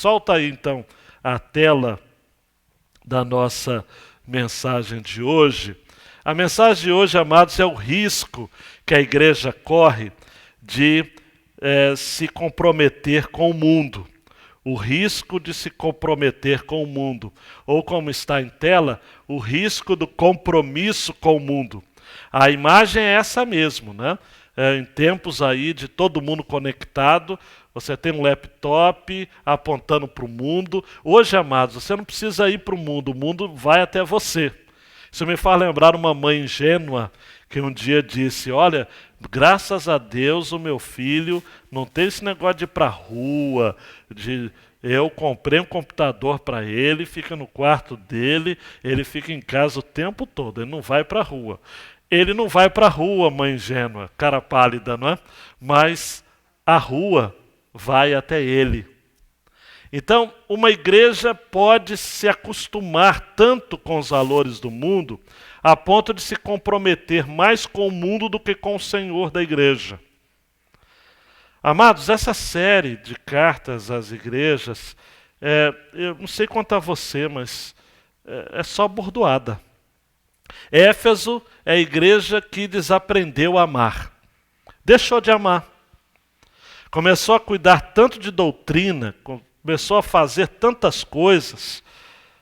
Solta aí então a tela da nossa mensagem de hoje. A mensagem de hoje, amados, é o risco que a igreja corre de se comprometer com o mundo. O risco de se comprometer com o mundo. Ou, como está em tela, o risco do compromisso com o mundo. A imagem é essa mesmo, né? Em tempos aí de todo mundo conectado, você tem um laptop apontando para o mundo. Hoje, amados, você não precisa ir para o mundo vai até você. Isso me faz lembrar uma mãe ingênua que um dia disse: olha, graças a Deus o meu filho não tem esse negócio de ir para a rua, eu comprei um computador para ele, fica no quarto dele, ele fica em casa o tempo todo, ele não vai para a rua. Ele não vai para a rua, mãe ingênua, cara pálida, não é? Mas a rua vai até ele. Então, uma igreja pode se acostumar tanto com os valores do mundo, a ponto de se comprometer mais com o mundo do que com o Senhor da igreja. Amados, essa série de cartas às igrejas, eu não sei quanto a você, mas é só bordoada. Éfeso é a igreja que desaprendeu a amar. Deixou de amar. Começou a cuidar tanto de doutrina, começou a fazer tantas coisas,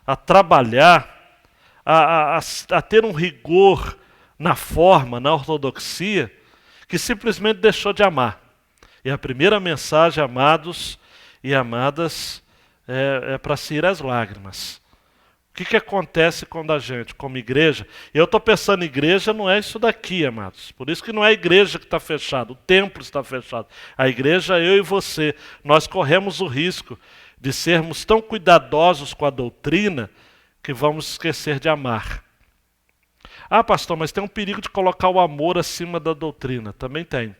a trabalhar, a ter um rigor na forma, na ortodoxia, que simplesmente deixou de amar. E a primeira mensagem, amados e amadas, é para se ir às lágrimas. O que acontece quando a gente, como igreja, eu estou pensando em igreja, não é isso daqui, amados. Por isso que não é a igreja que está fechada, o templo está fechado. A igreja, eu e você, nós corremos o risco de sermos tão cuidadosos com a doutrina que vamos esquecer de amar. Ah, pastor, mas tem um perigo de colocar o amor acima da doutrina. Também tem.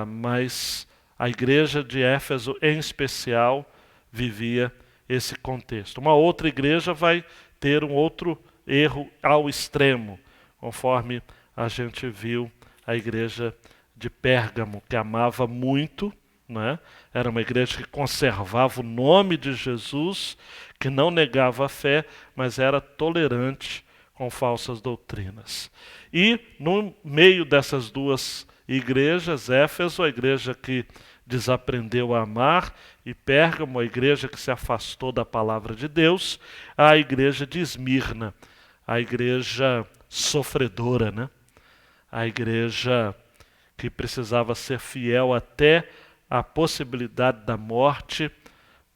Mas a igreja de Éfeso, em especial, vivia esse contexto. Uma outra igreja vai ter um outro erro ao extremo, conforme a gente viu a igreja de Pérgamo, que amava muito, né? Era uma igreja que conservava o nome de Jesus, que não negava a fé, mas era tolerante com falsas doutrinas. E no meio dessas duas igrejas, Éfeso, a igreja que desaprendeu a amar, e Pérgamo, a igreja que se afastou da palavra de Deus, a igreja de Esmirna, a igreja sofredora, né? A igreja que precisava ser fiel até a possibilidade da morte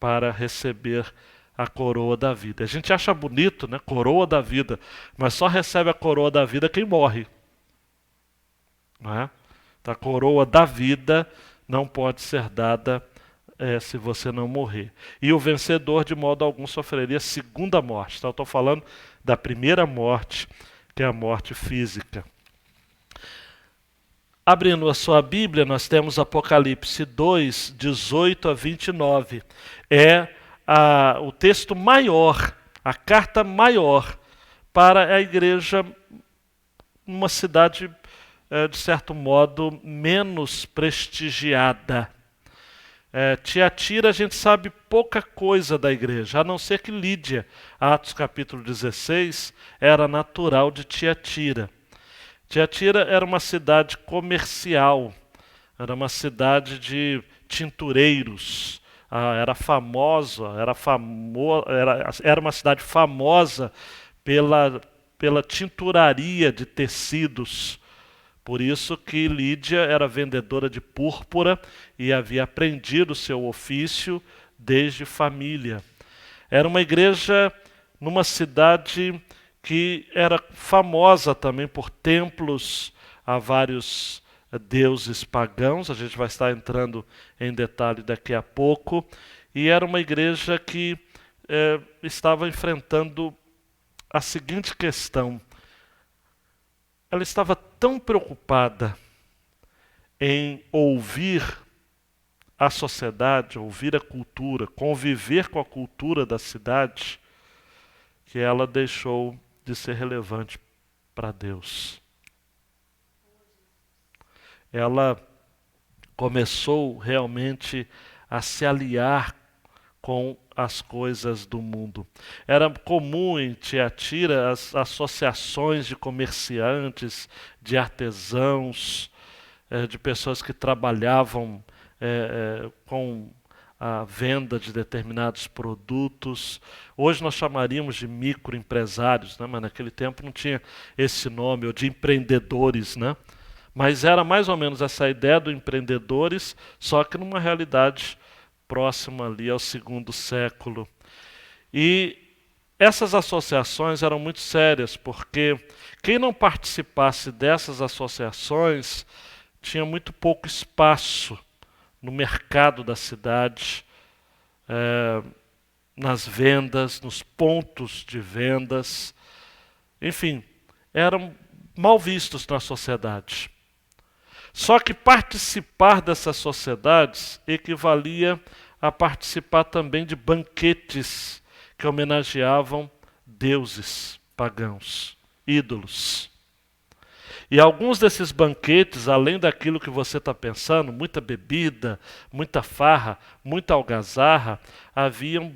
para receber a coroa da vida. A gente acha bonito, né? Coroa da vida, mas só recebe a coroa da vida quem morre. Não é? A coroa da vida não pode ser dada se você não morrer. E o vencedor, de modo algum, sofreria segunda morte. Então, eu estou falando da primeira morte, que é a morte física. Abrindo a sua Bíblia, nós temos Apocalipse 2, 18 a 29. É o texto maior, a carta maior para a igreja numa cidade, de certo modo, menos prestigiada. Tiatira, a gente sabe pouca coisa da igreja, a não ser que Lídia, Atos capítulo 16, era natural de Tiatira. Tiatira era uma cidade comercial, era uma cidade de tintureiros, era famosa, era uma cidade famosa pela tinturaria de tecidos. Por isso que Lídia era vendedora de púrpura e havia aprendido o seu ofício desde família. Era uma igreja numa cidade que era famosa também por templos a vários deuses pagãos. A gente vai estar entrando em detalhe daqui a pouco. E era uma igreja que estava enfrentando a seguinte questão. Ela estava tão preocupada em ouvir a sociedade, ouvir a cultura, conviver com a cultura da cidade, que ela deixou de ser relevante para Deus. Ela começou realmente a se aliar com as coisas do mundo. Era comum em Tiatira as associações de comerciantes, de artesãos, de pessoas que trabalhavam com a venda de determinados produtos. Hoje nós chamaríamos de microempresários, né? Mas naquele tempo não tinha esse nome, ou de empreendedores, né? Mas era mais ou menos essa ideia do empreendedores, só que numa realidade próxima ali ao segundo século. E essas associações eram muito sérias, porque quem não participasse dessas associações tinha muito pouco espaço no mercado da cidade, nas vendas, nos pontos de vendas. Enfim, eram mal vistos na sociedade. Só que participar dessas sociedades equivalia a participar também de banquetes que homenageavam deuses pagãos, ídolos. E alguns desses banquetes, além daquilo que você está pensando, muita bebida, muita farra, muita algazarra, haviam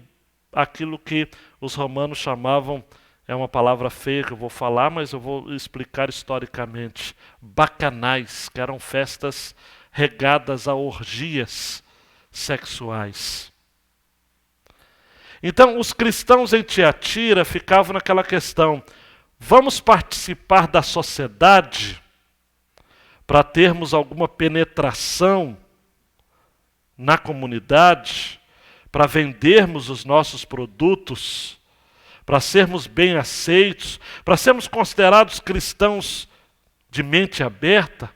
aquilo que os romanos chamavam, é uma palavra feia que eu vou falar, mas eu vou explicar historicamente, bacanais, que eram festas regadas a orgias sexuais. Então, os cristãos em Tiatira ficavam naquela questão: vamos participar da sociedade para termos alguma penetração na comunidade, para vendermos os nossos produtos, para sermos bem aceitos, para sermos considerados cristãos de mente aberta,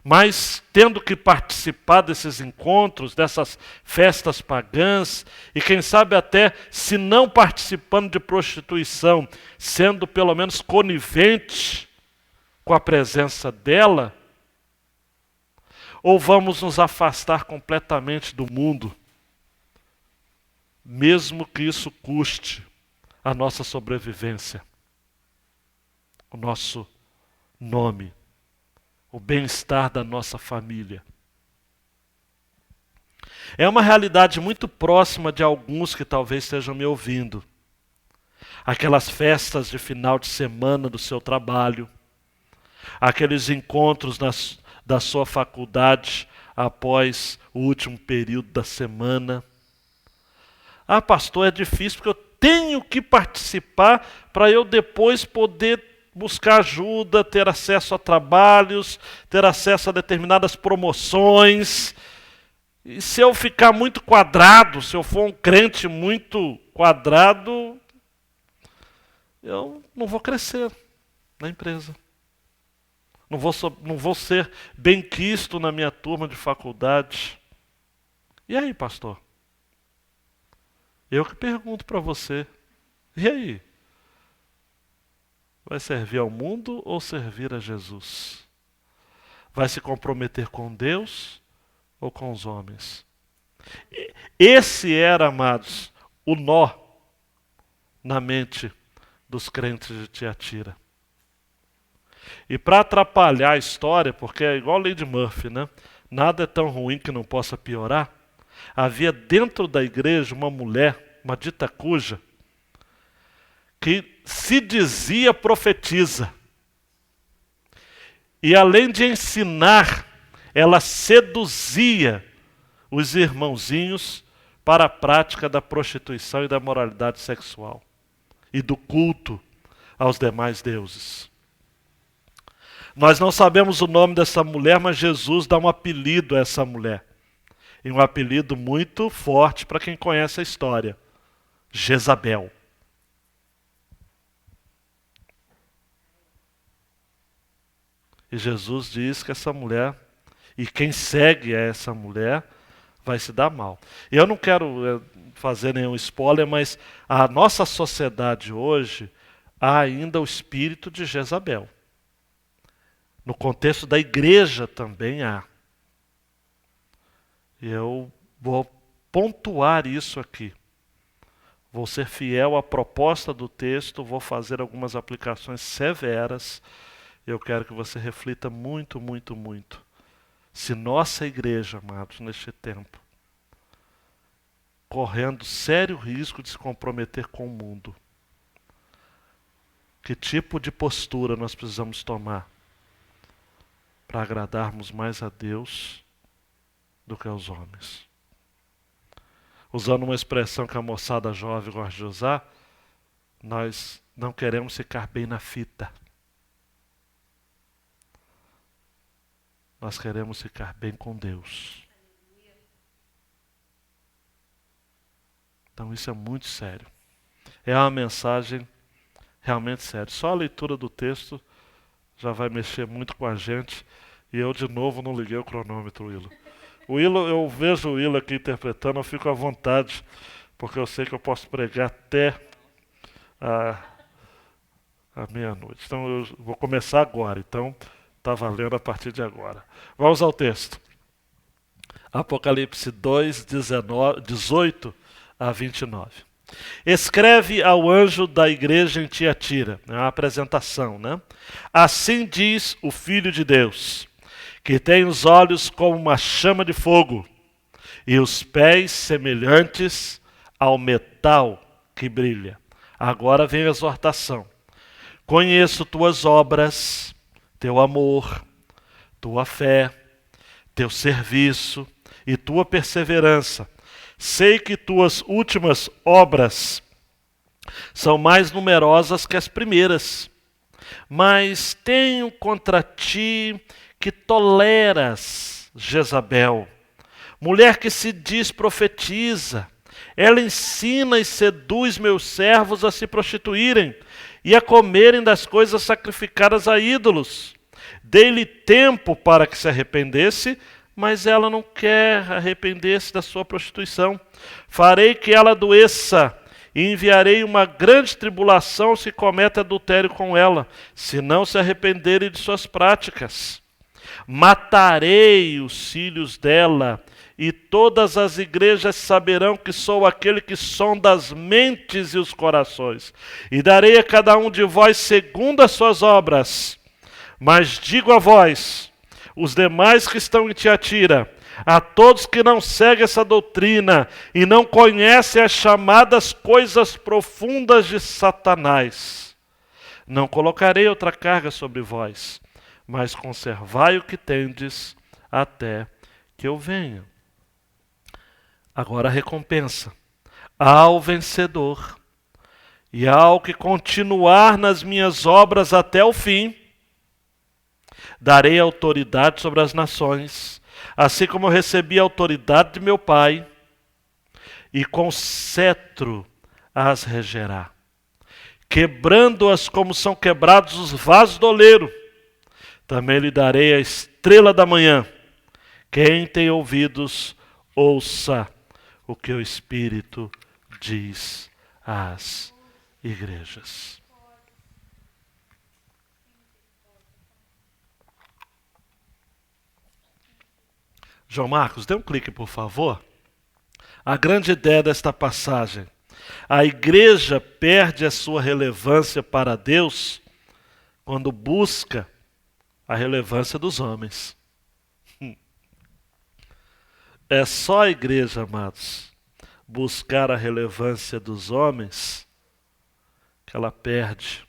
mas tendo que participar desses encontros, dessas festas pagãs, e quem sabe até, se não participando de prostituição, sendo pelo menos conivente com a presença dela, ou vamos nos afastar completamente do mundo, mesmo que isso custe a nossa sobrevivência, o nosso nome, o bem-estar da nossa família. É uma realidade muito próxima de alguns que talvez estejam me ouvindo. Aquelas festas de final de semana do seu trabalho, aqueles encontros da sua faculdade após o último período da semana. Ah, pastor, é difícil porque eu tenho que participar para eu depois poder buscar ajuda, ter acesso a trabalhos, ter acesso a determinadas promoções. E se eu ficar muito quadrado, se eu for um crente muito quadrado, eu não vou crescer na empresa. Não vou ser bem-quisto na minha turma de faculdade. E aí, pastor? Eu que pergunto para você. E aí? Vai servir ao mundo ou servir a Jesus? Vai se comprometer com Deus ou com os homens? Esse era, amados, o nó na mente dos crentes de Tiatira. E para atrapalhar a história, porque é igual Lady Murphy, né? Nada é tão ruim que não possa piorar. Havia dentro da igreja uma mulher, uma dita cuja, que se dizia profetisa. E além de ensinar, ela seduzia os irmãozinhos para a prática da prostituição e da moralidade sexual e do culto aos demais deuses. Nós não sabemos o nome dessa mulher, mas Jesus dá um apelido a essa mulher. E um apelido muito forte para quem conhece a história: Jezabel. E Jesus diz que essa mulher, e quem segue essa mulher, vai se dar mal. Eu não quero fazer nenhum spoiler, mas a nossa sociedade hoje há ainda o espírito de Jezabel. No contexto da igreja também há. E eu vou pontuar isso aqui. Vou ser fiel à proposta do texto, vou fazer algumas aplicações severas. Eu quero que você reflita muito, muito, muito. Se nossa igreja, amados, neste tempo, correndo sério risco de se comprometer com o mundo. Que tipo de postura nós precisamos tomar para agradarmos mais a Deus do que aos homens? Usando uma expressão que a moçada jovem gosta de usar, nós não queremos ficar bem na fita. Nós queremos ficar bem com Deus. Então isso é muito sério. É uma mensagem realmente séria. Só a leitura do texto já vai mexer muito com a gente. E eu de novo não liguei o cronômetro, Willo. Eu vejo o Willo aqui interpretando, eu fico à vontade, porque eu sei que eu posso pregar até a meia-noite. Então eu vou começar agora. Então está valendo a partir de agora. Vamos ao texto. Apocalipse 2, 18 a 29. Escreve ao anjo da igreja em Tiatira. É uma apresentação, né? Assim diz o Filho de Deus, que tem os olhos como uma chama de fogo e os pés semelhantes ao metal que brilha. Agora vem a exortação. Conheço tuas obras, teu amor, tua fé, teu serviço e tua perseverança. Sei que tuas últimas obras são mais numerosas que as primeiras, mas tenho contra ti que toleras Jezabel, mulher que se diz profetiza. Ela ensina e seduz meus servos a se prostituírem e a comerem das coisas sacrificadas a ídolos. Dei-lhe tempo para que se arrependesse, mas ela não quer arrepender-se da sua prostituição. Farei que ela adoeça e enviarei uma grande tribulação se comete adultério com ela, se não se arrependerem de suas práticas. Matarei os filhos dela, e todas as igrejas saberão que sou aquele que sonda as mentes e os corações, e darei a cada um de vós segundo as suas obras. Mas digo a vós, os demais que estão em Tiatira, a todos que não seguem essa doutrina e não conhecem as chamadas coisas profundas de Satanás, não colocarei outra carga sobre vós, mas conservai o que tendes até que eu venha. Agora a recompensa ao vencedor e ao que continuar nas minhas obras até o fim, darei autoridade sobre as nações, assim como eu recebi a autoridade de meu Pai, e com cetro as regerá, quebrando-as como são quebrados os vasos do oleiro. Também lhe darei a estrela da manhã. Quem tem ouvidos, ouça o que o Espírito diz às igrejas. João Marcos, dê um clique, por favor. A grande ideia desta passagem. A igreja perde a sua relevância para Deus quando busca a relevância dos homens. É só a igreja, amados, buscar a relevância dos homens que ela perde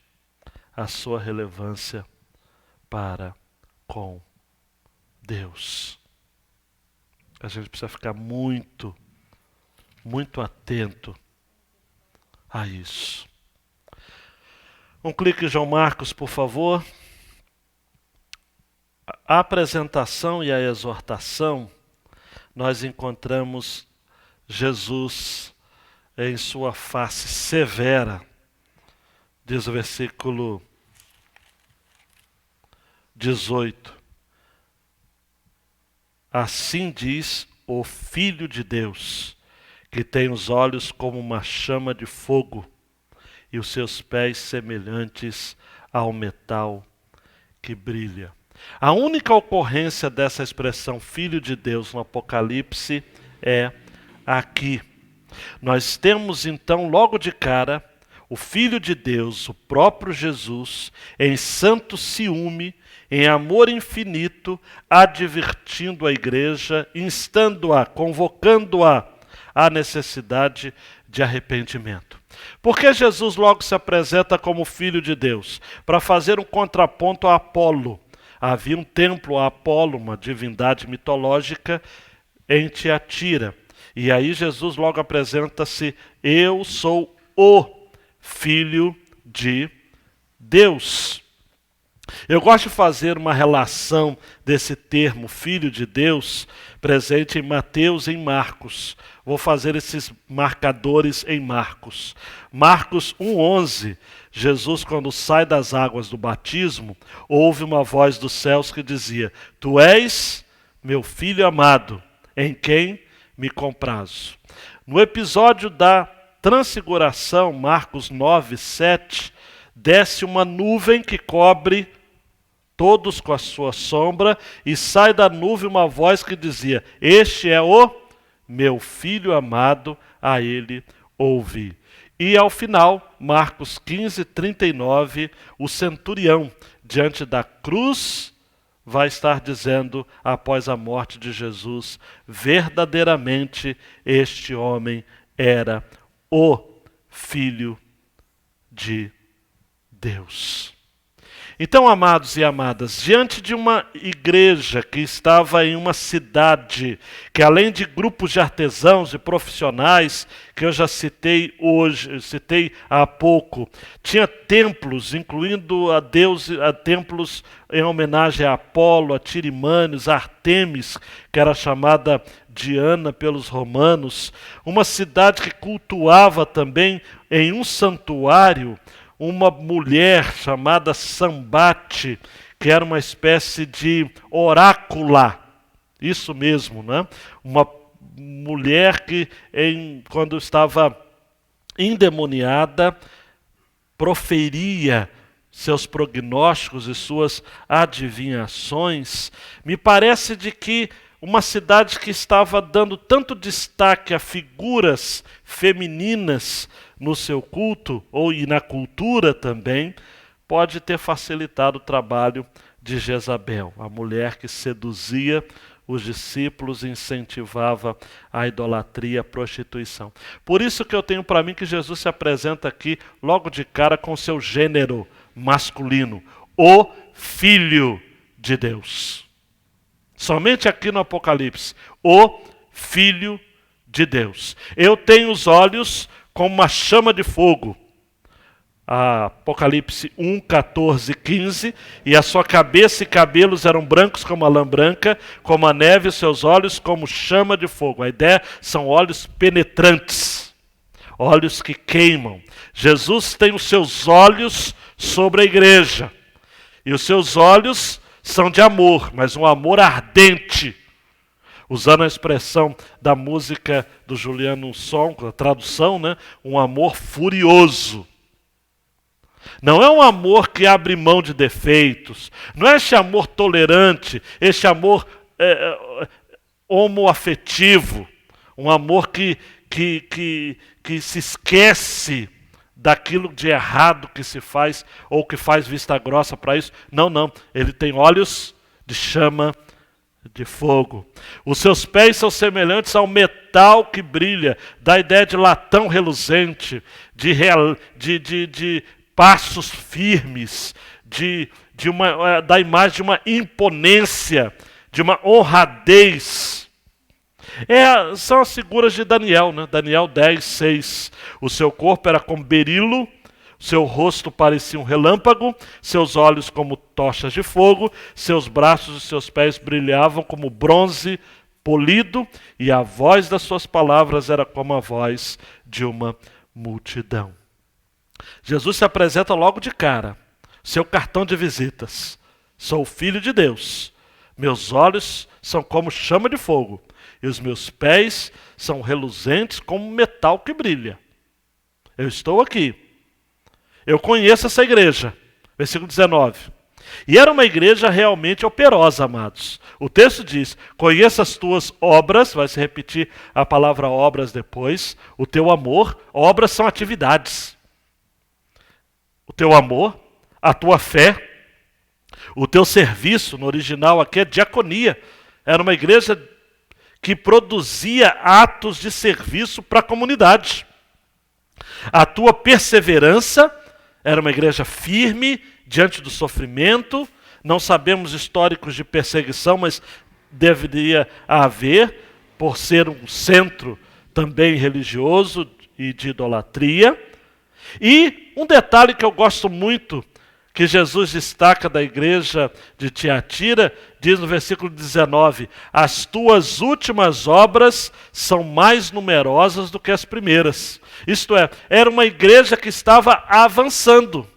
a sua relevância para com Deus. A gente precisa ficar muito atento a isso. Um clique, João Marcos, por favor. A apresentação e a exortação, nós encontramos Jesus em sua face severa, diz o versículo 18. Assim diz o Filho de Deus, que tem os olhos como uma chama de fogo e os seus pés semelhantes ao metal que brilha. A única ocorrência dessa expressão Filho de Deus no Apocalipse é aqui. Nós temos então logo de cara o Filho de Deus, o próprio Jesus, em santo ciúme, em amor infinito, advertindo a igreja, instando-a, convocando-a há necessidade de arrependimento. Por que Jesus logo se apresenta como Filho de Deus? Para fazer um contraponto a Apolo. Havia um templo a Apolo, uma divindade mitológica, em Tiatira. E aí Jesus logo apresenta-se: eu sou o Filho de Deus. Eu gosto de fazer uma relação desse termo Filho de Deus presente em Mateus e em Marcos. Vou fazer esses marcadores em Marcos. Marcos 1,11, Jesus, quando sai das águas do batismo, ouve uma voz dos céus que dizia: Tu és meu Filho amado, em quem me comprazo. No episódio da transfiguração, Marcos 9:7, desce uma nuvem que cobre todos com a sua sombra, e sai da nuvem uma voz que dizia: Este é o meu Filho amado, a ele ouvi. E ao final, Marcos 15:39, o centurião, diante da cruz, vai estar dizendo, após a morte de Jesus: verdadeiramente este homem era o Filho de Deus. Então, amados e amadas, diante de uma igreja que estava em uma cidade, que além de grupos de artesãos e profissionais, que eu já citei hoje, citei há pouco, tinha templos, incluindo templos em homenagem a Apolo, a Tirimânios, a Artemis, que era chamada Diana pelos romanos, uma cidade que cultuava também em um santuário uma mulher chamada Sambate, que era uma espécie de orácula, isso mesmo, né? Uma mulher que, quando estava endemoniada, proferia seus prognósticos e suas adivinhações. Me parece de que uma cidade que estava dando tanto destaque a figuras femininas no seu culto, e na cultura também, pode ter facilitado o trabalho de Jezabel, a mulher que seduzia os discípulos e incentivava a idolatria, a prostituição. Por isso que eu tenho para mim que Jesus se apresenta aqui logo de cara com seu gênero masculino, o Filho de Deus. Somente aqui no Apocalipse, o Filho de Deus. Eu tenho os olhos como uma chama de fogo. Apocalipse 1, 14 e 15. E a sua cabeça e cabelos eram brancos como a lã branca, como a neve, e seus olhos como chama de fogo. A ideia são olhos penetrantes, olhos que queimam. Jesus tem os seus olhos sobre a igreja. E os seus olhos são de amor, mas um amor ardente. Usando a expressão da música do Juliano Som, a tradução, né? Um amor furioso. Não é um amor que abre mão de defeitos. Não é este amor tolerante, este amor homoafetivo. Um amor que se esquece daquilo de errado que se faz, ou que faz vista grossa para isso. Não, não. Ele tem olhos de chama de fogo. Os seus pés são semelhantes ao metal que brilha. Dá a ideia de latão reluzente, de passos firmes, da imagem de uma imponência, de uma honradez. São as figuras de Daniel, né? Daniel 10, 6. O seu corpo era como berilo, seu rosto parecia um relâmpago, seus olhos como tochas de fogo, seus braços e seus pés brilhavam como bronze polido, e a voz das suas palavras era como a voz de uma multidão. Jesus se apresenta logo de cara, seu cartão de visitas. Sou o Filho de Deus. Meus olhos são como chama de fogo, e os meus pés são reluzentes como metal que brilha. Eu estou aqui. Eu conheço essa igreja. Versículo 19. E era uma igreja realmente operosa, amados. O texto diz: conheça as tuas obras, vai se repetir a palavra obras depois, o teu amor. Obras são atividades. O teu amor, a tua fé, o teu serviço, no original aqui é diaconia. Era uma igreja que produzia atos de serviço para a comunidade. A tua perseverança era uma igreja firme diante do sofrimento. Não sabemos históricos de perseguição, mas deveria haver, por ser um centro também religioso e de idolatria. E um detalhe que eu gosto muito, que Jesus destaca da igreja de Tiatira, diz no versículo 19: as tuas últimas obras são mais numerosas do que as primeiras. Isto é, era uma igreja que estava avançando.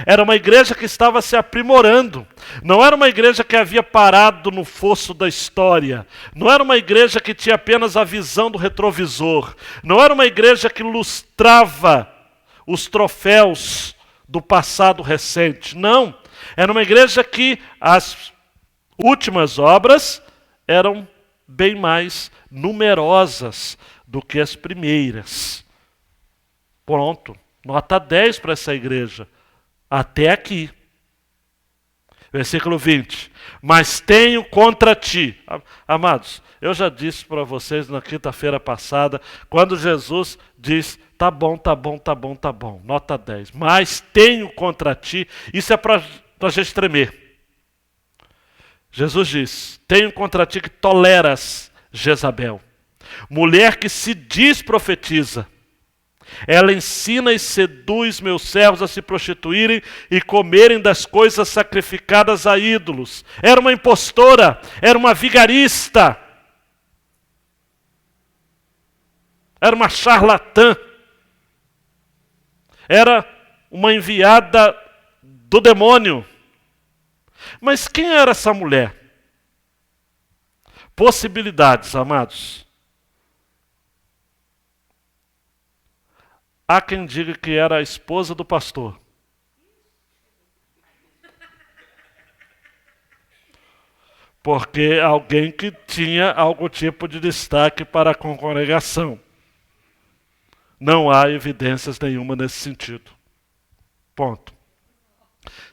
Era uma igreja que estava se aprimorando. Não era uma igreja que havia parado no fosso da história. Não era uma igreja que tinha apenas a visão do retrovisor. Não era uma igreja que lustrava os troféus do passado recente. Não. Era uma igreja que as últimas obras eram bem mais numerosas do que as primeiras. Pronto. Nota 10 para essa igreja. Até aqui. Versículo 20. Mas tenho contra ti. Amados, eu já disse para vocês na quinta-feira passada, quando Jesus diz, tá bom, tá bom, tá bom, tá bom. Nota 10. Mas tenho contra ti. Isso é para a gente tremer. Jesus diz, tenho contra ti que toleras Jezabel, mulher que se diz profetiza. Ela ensina e seduz meus servos a se prostituírem e comerem das coisas sacrificadas a ídolos. Era uma impostora, era uma vigarista, era uma charlatã, era uma enviada do demônio. Mas quem era essa mulher? Possibilidades, amados. Há quem diga que era a esposa do pastor. Porque alguém que tinha algum tipo de destaque para a congregação. Não há evidências nenhuma nesse sentido. Ponto.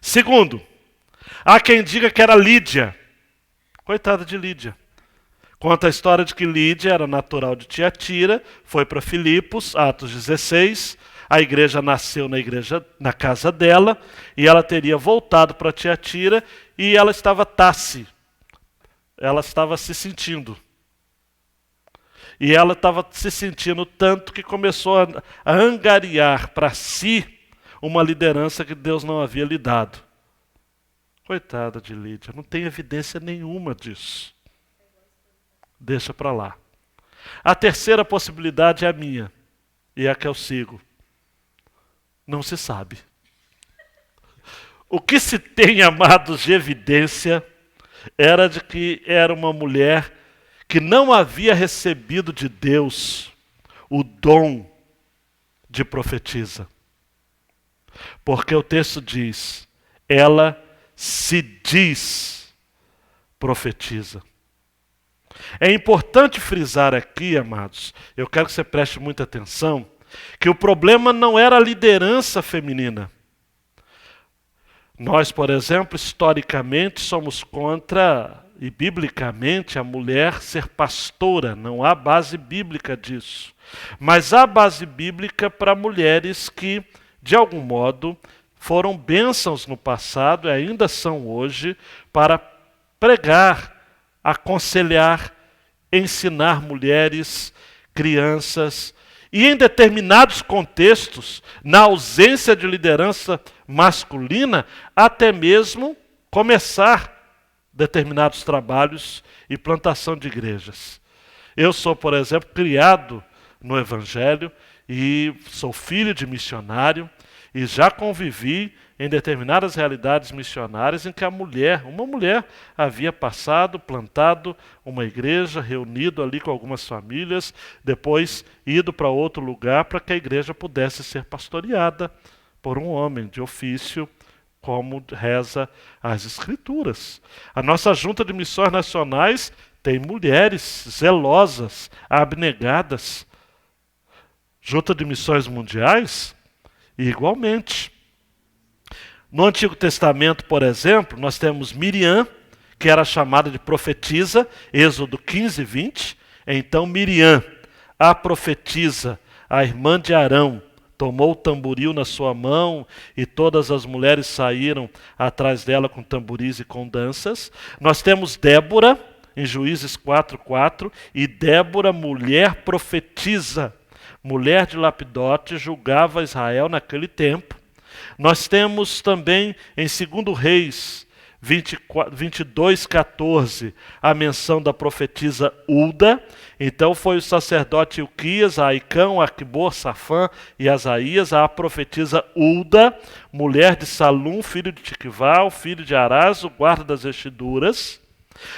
Segundo, há quem diga que era Lídia. Coitada de Lídia. Conta a história de que Lídia era natural de Tiatira, foi para Filipos, Atos 16, a igreja nasceu na casa dela, e ela teria voltado para Tiatira, e ela estava ela estava se sentindo. E ela estava se sentindo tanto que começou a angariar para si uma liderança que Deus não havia lhe dado. Coitada de Lídia, não tem evidência nenhuma disso. Deixa para lá. A terceira possibilidade é a minha, e é a que eu sigo. Não se sabe. O que se tem, amados, de evidência era de que era uma mulher que não havia recebido de Deus o dom de profetisa. Porque o texto diz, ela se diz profetiza. É importante frisar aqui, amados, eu quero que você preste muita atenção, que o problema não era a liderança feminina. Nós, por exemplo, historicamente somos contra, e biblicamente, a mulher ser pastora. Não há base bíblica disso. Mas há base bíblica para mulheres que, de algum modo, foram bênçãos no passado e ainda são hoje para pregar, aconselhar, ensinar mulheres, crianças, e em determinados contextos, na ausência de liderança masculina, até mesmo começar determinados trabalhos e plantação de igrejas. Eu sou, por exemplo, criado no Evangelho e sou filho de missionário e já convivi em determinadas realidades missionárias em que uma mulher havia passado, plantado uma igreja, reunido ali com algumas famílias, depois ido para outro lugar para que a igreja pudesse ser pastoreada por um homem de ofício, como reza as Escrituras. A nossa Junta de Missões Nacionais tem mulheres zelosas, abnegadas. Junta de Missões Mundiais, igualmente. No Antigo Testamento, por exemplo, nós temos Miriam, que era chamada de profetisa, Êxodo 15, 20, Então Miriam, a profetisa, a irmã de Arão, tomou o tamboril na sua mão e todas as mulheres saíram atrás dela com tamboris e com danças. Nós temos Débora, em Juízes 4:4, e Débora, mulher profetisa, mulher de Lapidote, julgava Israel naquele tempo. Nós temos também em 2 Reis 22:14 a menção da profetisa Ulda. Então foi o sacerdote Ilquias, Aicão, Aquibor, Safã e Asaías, a profetisa Ulda, mulher de Salum, filho de Tiquval, filho de Arás, o guarda das vestiduras.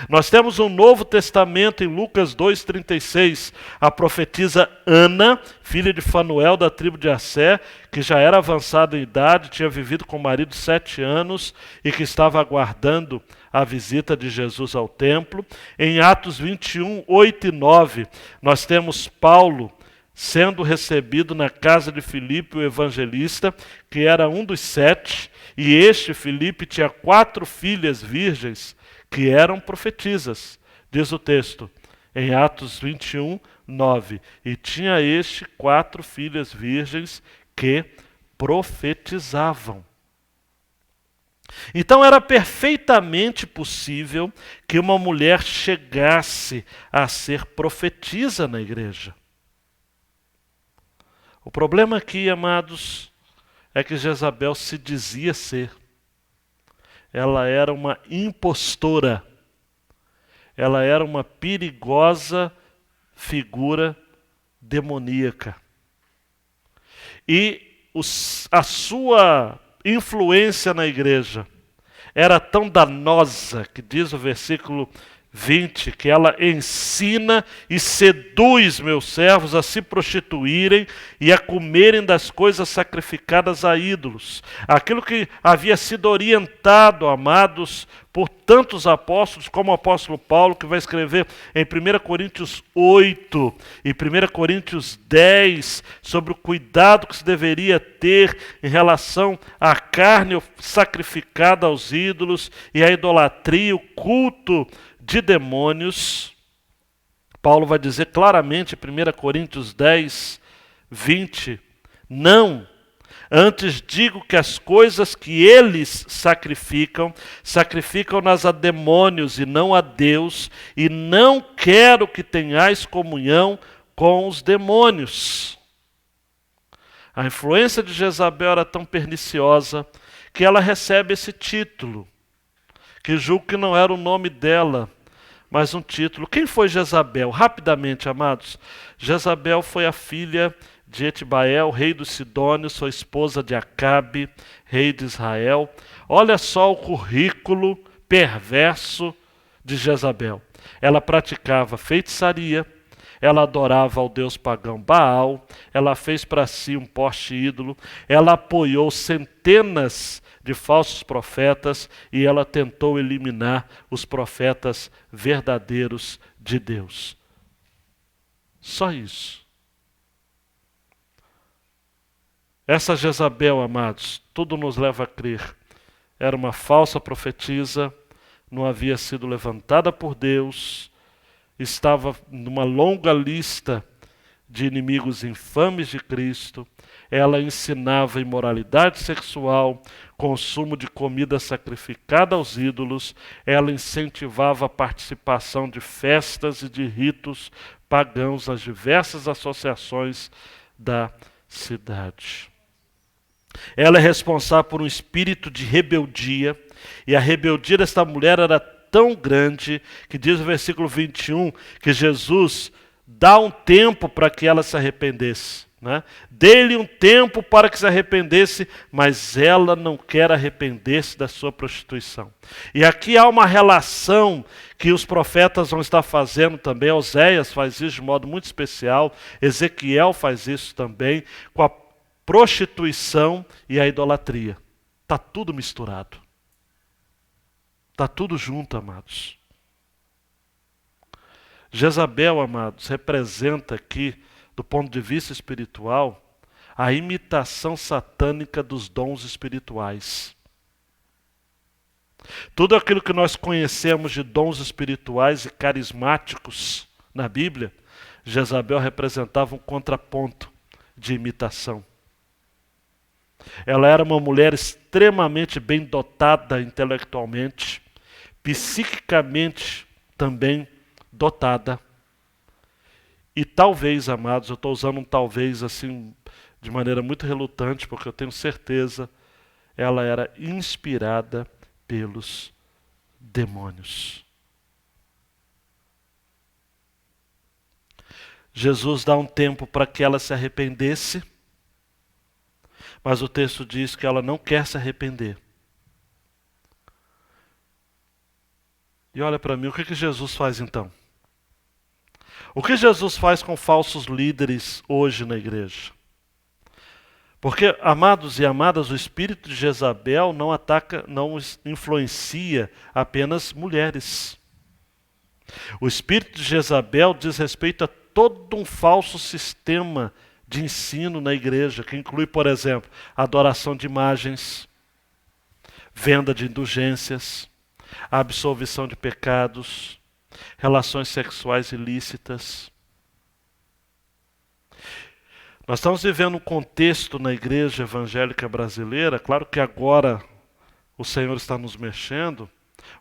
Nós temos um Novo Testamento em Lucas 2:36, a profetisa Ana, filha de Fanuel da tribo de Assé, que já era avançada em idade, tinha vivido com o marido 7 anos e que estava aguardando a visita de Jesus ao templo. Em Atos 21:8 e 9, nós temos Paulo sendo recebido na casa de Filipe, o evangelista, que era um dos 7, e este Filipe tinha 4 filhas virgens que eram profetisas, diz o texto, em Atos 21:9. E tinha este 4 filhas virgens que profetizavam. Então era perfeitamente possível que uma mulher chegasse a ser profetisa na igreja. O problema aqui, amados, é que Jezabel se dizia ser. Ela era uma impostora. Ela era uma perigosa figura demoníaca. E a sua influência na igreja era tão danosa, que diz o versículo 20, que ela ensina e seduz meus servos a se prostituírem e a comerem das coisas sacrificadas a ídolos. Aquilo que havia sido orientado, amados, por tantos apóstolos, como o apóstolo Paulo, que vai escrever em 1 Coríntios 8 e 1 Coríntios 10, sobre o cuidado que se deveria ter em relação à carne sacrificada aos ídolos e à idolatria, o culto de demônios. Paulo vai dizer claramente em 1 Coríntios 10, 20, não, antes digo que as coisas que eles sacrificam-nas a demônios e não a Deus, e não quero que tenhais comunhão com os demônios. A influência de Jezabel era tão perniciosa que ela recebe esse título, que julgo que não era o nome dela, mas um título. Quem foi Jezabel? Rapidamente, amados. Jezabel foi a filha de Etibael, rei dos Sidônios, sua esposa de Acabe, rei de Israel. Olha só o currículo perverso de Jezabel. Ela praticava feitiçaria, ela adorava ao deus pagão Baal, ela fez para si um poste ídolo, ela apoiou centenas de falsos profetas e ela tentou eliminar os profetas verdadeiros de Deus. Só isso. Essa Jezabel, amados, tudo nos leva a crer, era uma falsa profetisa, não havia sido levantada por Deus, estava numa longa lista de inimigos infames de Cristo. Ela ensinava imoralidade sexual, consumo de comida sacrificada aos ídolos. Ela incentivava a participação de festas e de ritos pagãos nas diversas associações da cidade. Ela é responsável por um espírito de rebeldia, e a rebeldia desta mulher era tão grande que diz o versículo 21 que Jesus dá um tempo para que ela se arrependesse. Dê-lhe um tempo para que se arrependesse, mas ela não quer arrepender-se da sua prostituição. E aqui há uma relação que os profetas vão estar fazendo também. Oséias faz isso de modo muito especial, Ezequiel faz isso também, com a prostituição e a idolatria. Está tudo misturado. Está tudo junto, amados. Jezabel, amados, representa aqui, do ponto de vista espiritual, a imitação satânica dos dons espirituais. Tudo aquilo que nós conhecemos de dons espirituais e carismáticos na Bíblia, Jezabel representava um contraponto de imitação. Ela era uma mulher extremamente bem dotada intelectualmente, psiquicamente também dotada. E talvez, amados, eu estou usando um talvez assim de maneira muito relutante, porque eu tenho certeza, ela era inspirada pelos demônios. Jesus dá um tempo para que ela se arrependesse, mas o texto diz que ela não quer se arrepender. E olha para mim, o que Jesus faz então? O que Jesus faz com falsos líderes hoje na igreja? Porque, amados e amadas, o espírito de Jezabel não ataca, não influencia apenas mulheres. O espírito de Jezabel diz respeito a todo um falso sistema de ensino na igreja, que inclui, por exemplo, adoração de imagens, venda de indulgências, absolvição de pecados, relações sexuais ilícitas. Nós estamos vivendo um contexto na igreja evangélica brasileira, claro que agora o Senhor está nos mexendo,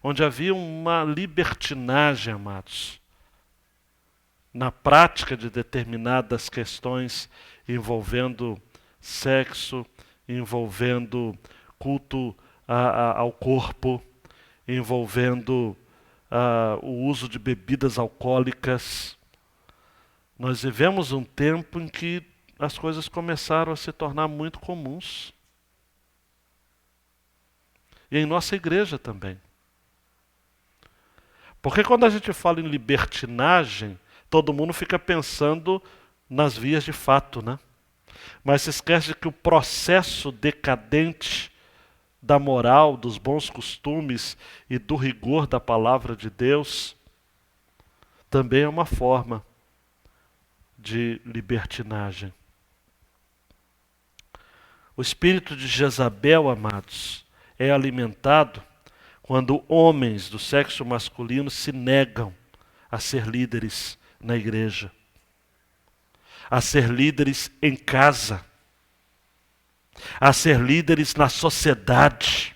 onde havia uma libertinagem, amados, na prática de determinadas questões envolvendo sexo, envolvendo culto ao corpo, envolvendo o uso de bebidas alcoólicas. Nós vivemos um tempo em que as coisas começaram a se tornar muito comuns. E em nossa igreja também. Porque quando a gente fala em libertinagem, todo mundo fica pensando nas vias de fato, né? Mas se esquece de que o processo decadente da moral, dos bons costumes e do rigor da palavra de Deus também é uma forma de libertinagem. O espírito de Jezabel, amados, é alimentado quando homens do sexo masculino se negam a ser líderes na igreja, a ser líderes em casa, a ser líderes na sociedade.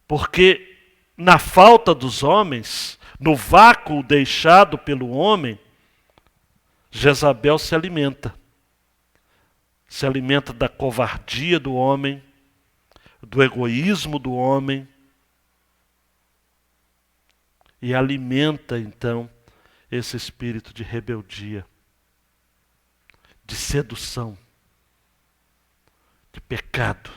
Porque na falta dos homens, no vácuo deixado pelo homem, Jezabel se alimenta. Se alimenta da covardia do homem, do egoísmo do homem, e alimenta então esse espírito de rebeldia, de sedução, de pecado.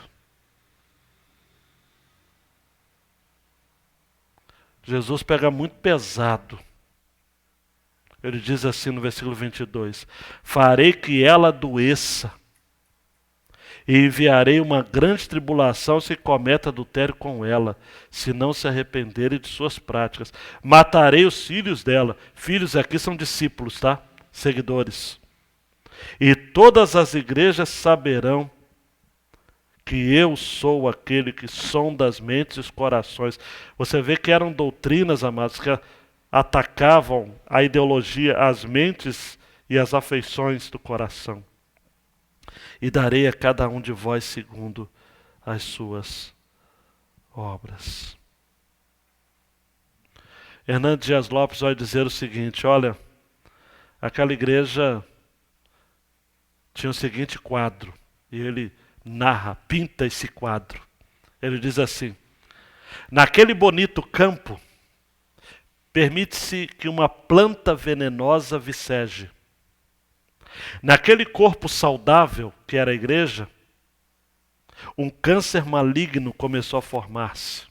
Jesus pega muito pesado. Ele diz assim no versículo 22, farei que ela adoeça, e enviarei uma grande tribulação se cometa adultério com ela, se não se arrependerem de suas práticas. Matarei os filhos dela. Filhos aqui são discípulos, tá? Seguidores. E todas as igrejas saberão que eu sou aquele que sonda as mentes e os corações. Você vê que eram doutrinas, amados, que atacavam a ideologia, as mentes e as afeições do coração. E darei a cada um de vós segundo as suas obras. Hernando Dias Lopes vai dizer o seguinte, olha, aquela igreja tinha o seguinte quadro, e ele narra, pinta esse quadro. Ele diz assim, naquele bonito campo, permite-se que uma planta venenosa viceje. Naquele corpo saudável, que era a igreja, um câncer maligno começou a formar-se.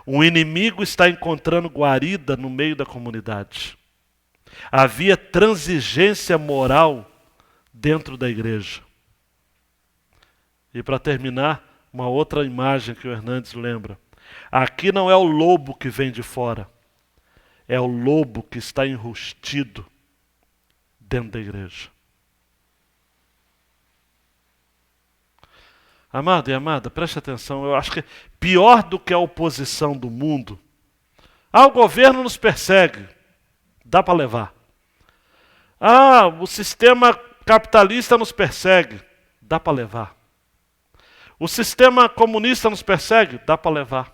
Um inimigo está encontrando guarida no meio da comunidade. Havia transigência moral dentro da igreja. E para terminar, uma outra imagem que o Hernandes lembra. Aqui não é o lobo que vem de fora, é o lobo que está enrustido dentro da igreja. Amado e amada, preste atenção, eu acho que pior do que a oposição do mundo. O governo nos persegue. Dá para levar. Ah, o sistema capitalista nos persegue. Dá para levar. O sistema comunista nos persegue. Dá para levar.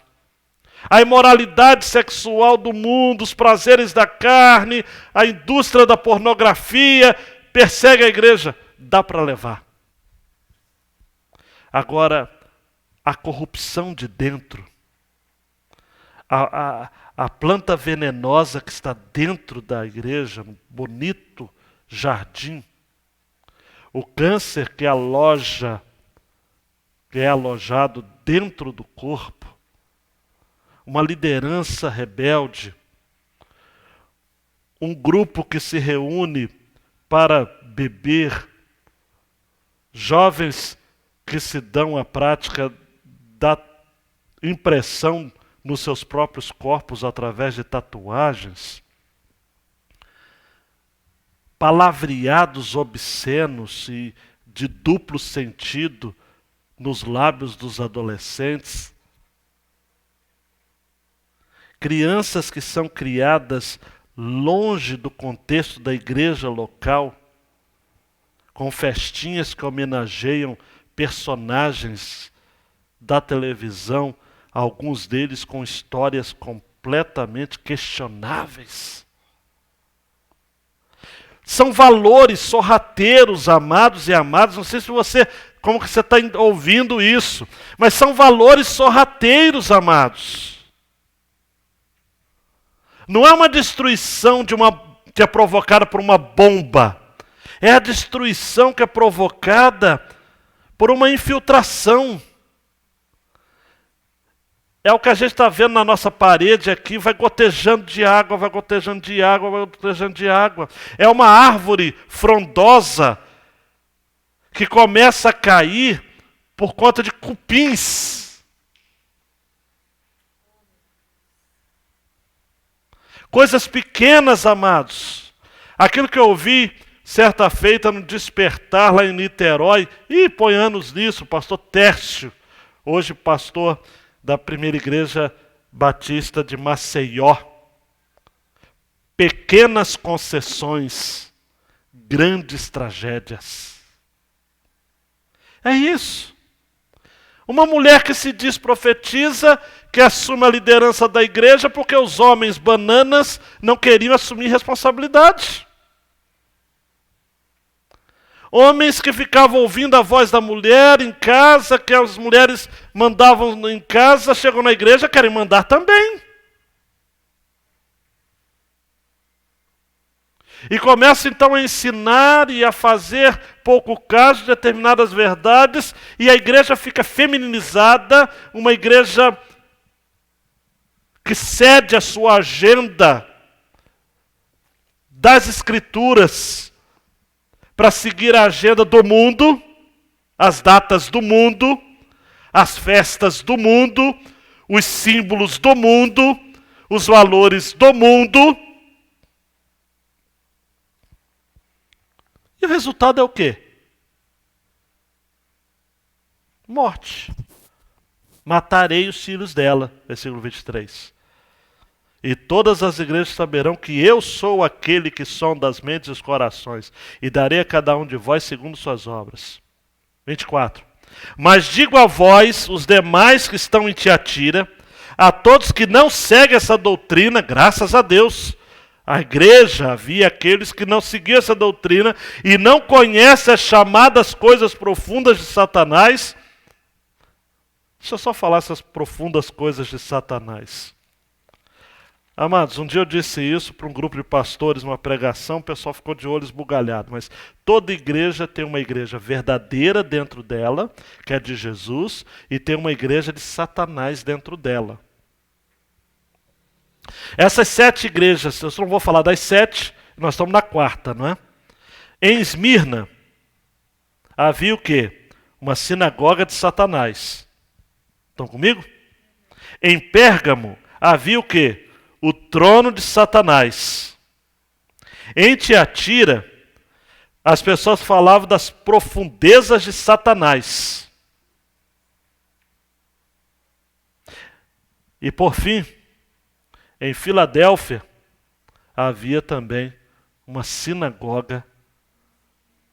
A imoralidade sexual do mundo, os prazeres da carne, a indústria da pornografia persegue a igreja. Dá para levar. Agora, a corrupção de dentro, a planta venenosa que está dentro da igreja, um bonito jardim, o câncer que é alojado dentro do corpo, uma liderança rebelde, um grupo que se reúne para beber, jovens que se dão à prática da impressão nos seus próprios corpos através de tatuagens, palavreados obscenos e de duplo sentido nos lábios dos adolescentes, crianças que são criadas longe do contexto da igreja local, com festinhas que homenageiam personagens da televisão, alguns deles com histórias completamente questionáveis. São valores sorrateiros, amados e amadas. Não sei se você, como que você está ouvindo isso, mas são valores sorrateiros, amados. Não é uma destruição que é provocada por uma bomba. É a destruição que é provocada por uma infiltração. É o que a gente está vendo na nossa parede aqui, vai gotejando de água, vai gotejando de água, vai gotejando de água. É uma árvore frondosa que começa a cair por conta de cupins. Coisas pequenas, amados. Aquilo que eu ouvi certa feita no Despertar lá em Niterói, e põe anos nisso, o pastor Tércio, hoje pastor da primeira igreja batista de Maceió. Pequenas concessões, grandes tragédias. É isso. Uma mulher que se diz profetiza, que assume a liderança da igreja porque os homens bananas não queriam assumir responsabilidade. Homens que ficavam ouvindo a voz da mulher em casa, que as mulheres mandavam em casa, chegam na igreja, querem mandar também. E começam então a ensinar e a fazer pouco caso de determinadas verdades, e a igreja fica feminilizada, uma igreja que cede a sua agenda das escrituras para seguir a agenda do mundo, as datas do mundo, as festas do mundo, os símbolos do mundo, os valores do mundo. E o resultado é o quê? Morte. Matarei os filhos dela, versículo 23. E todas as igrejas saberão que eu sou aquele que sonda as mentes e os corações, e darei a cada um de vós segundo suas obras. 24. Mas digo a vós, os demais que estão em Tiatira, a todos que não seguem essa doutrina, graças a Deus, a igreja havia aqueles que não seguiam essa doutrina e não conhecem as chamadas coisas profundas de Satanás. Deixa eu só falar essas profundas coisas de Satanás. Amados, um dia eu disse isso para um grupo de pastores numa pregação, o pessoal ficou de olho esbugalhado, mas toda igreja tem uma igreja verdadeira dentro dela, que é de Jesus, e tem uma igreja de Satanás dentro dela. Essas 7 igrejas, eu só não vou falar das 7, nós estamos na 4ª, não é? Em Esmirna, havia o quê? Uma sinagoga de Satanás. Estão comigo? Em Pérgamo, havia o quê? O trono de Satanás. Em Tiatira, as pessoas falavam das profundezas de Satanás. E por fim, em Filadélfia, havia também uma sinagoga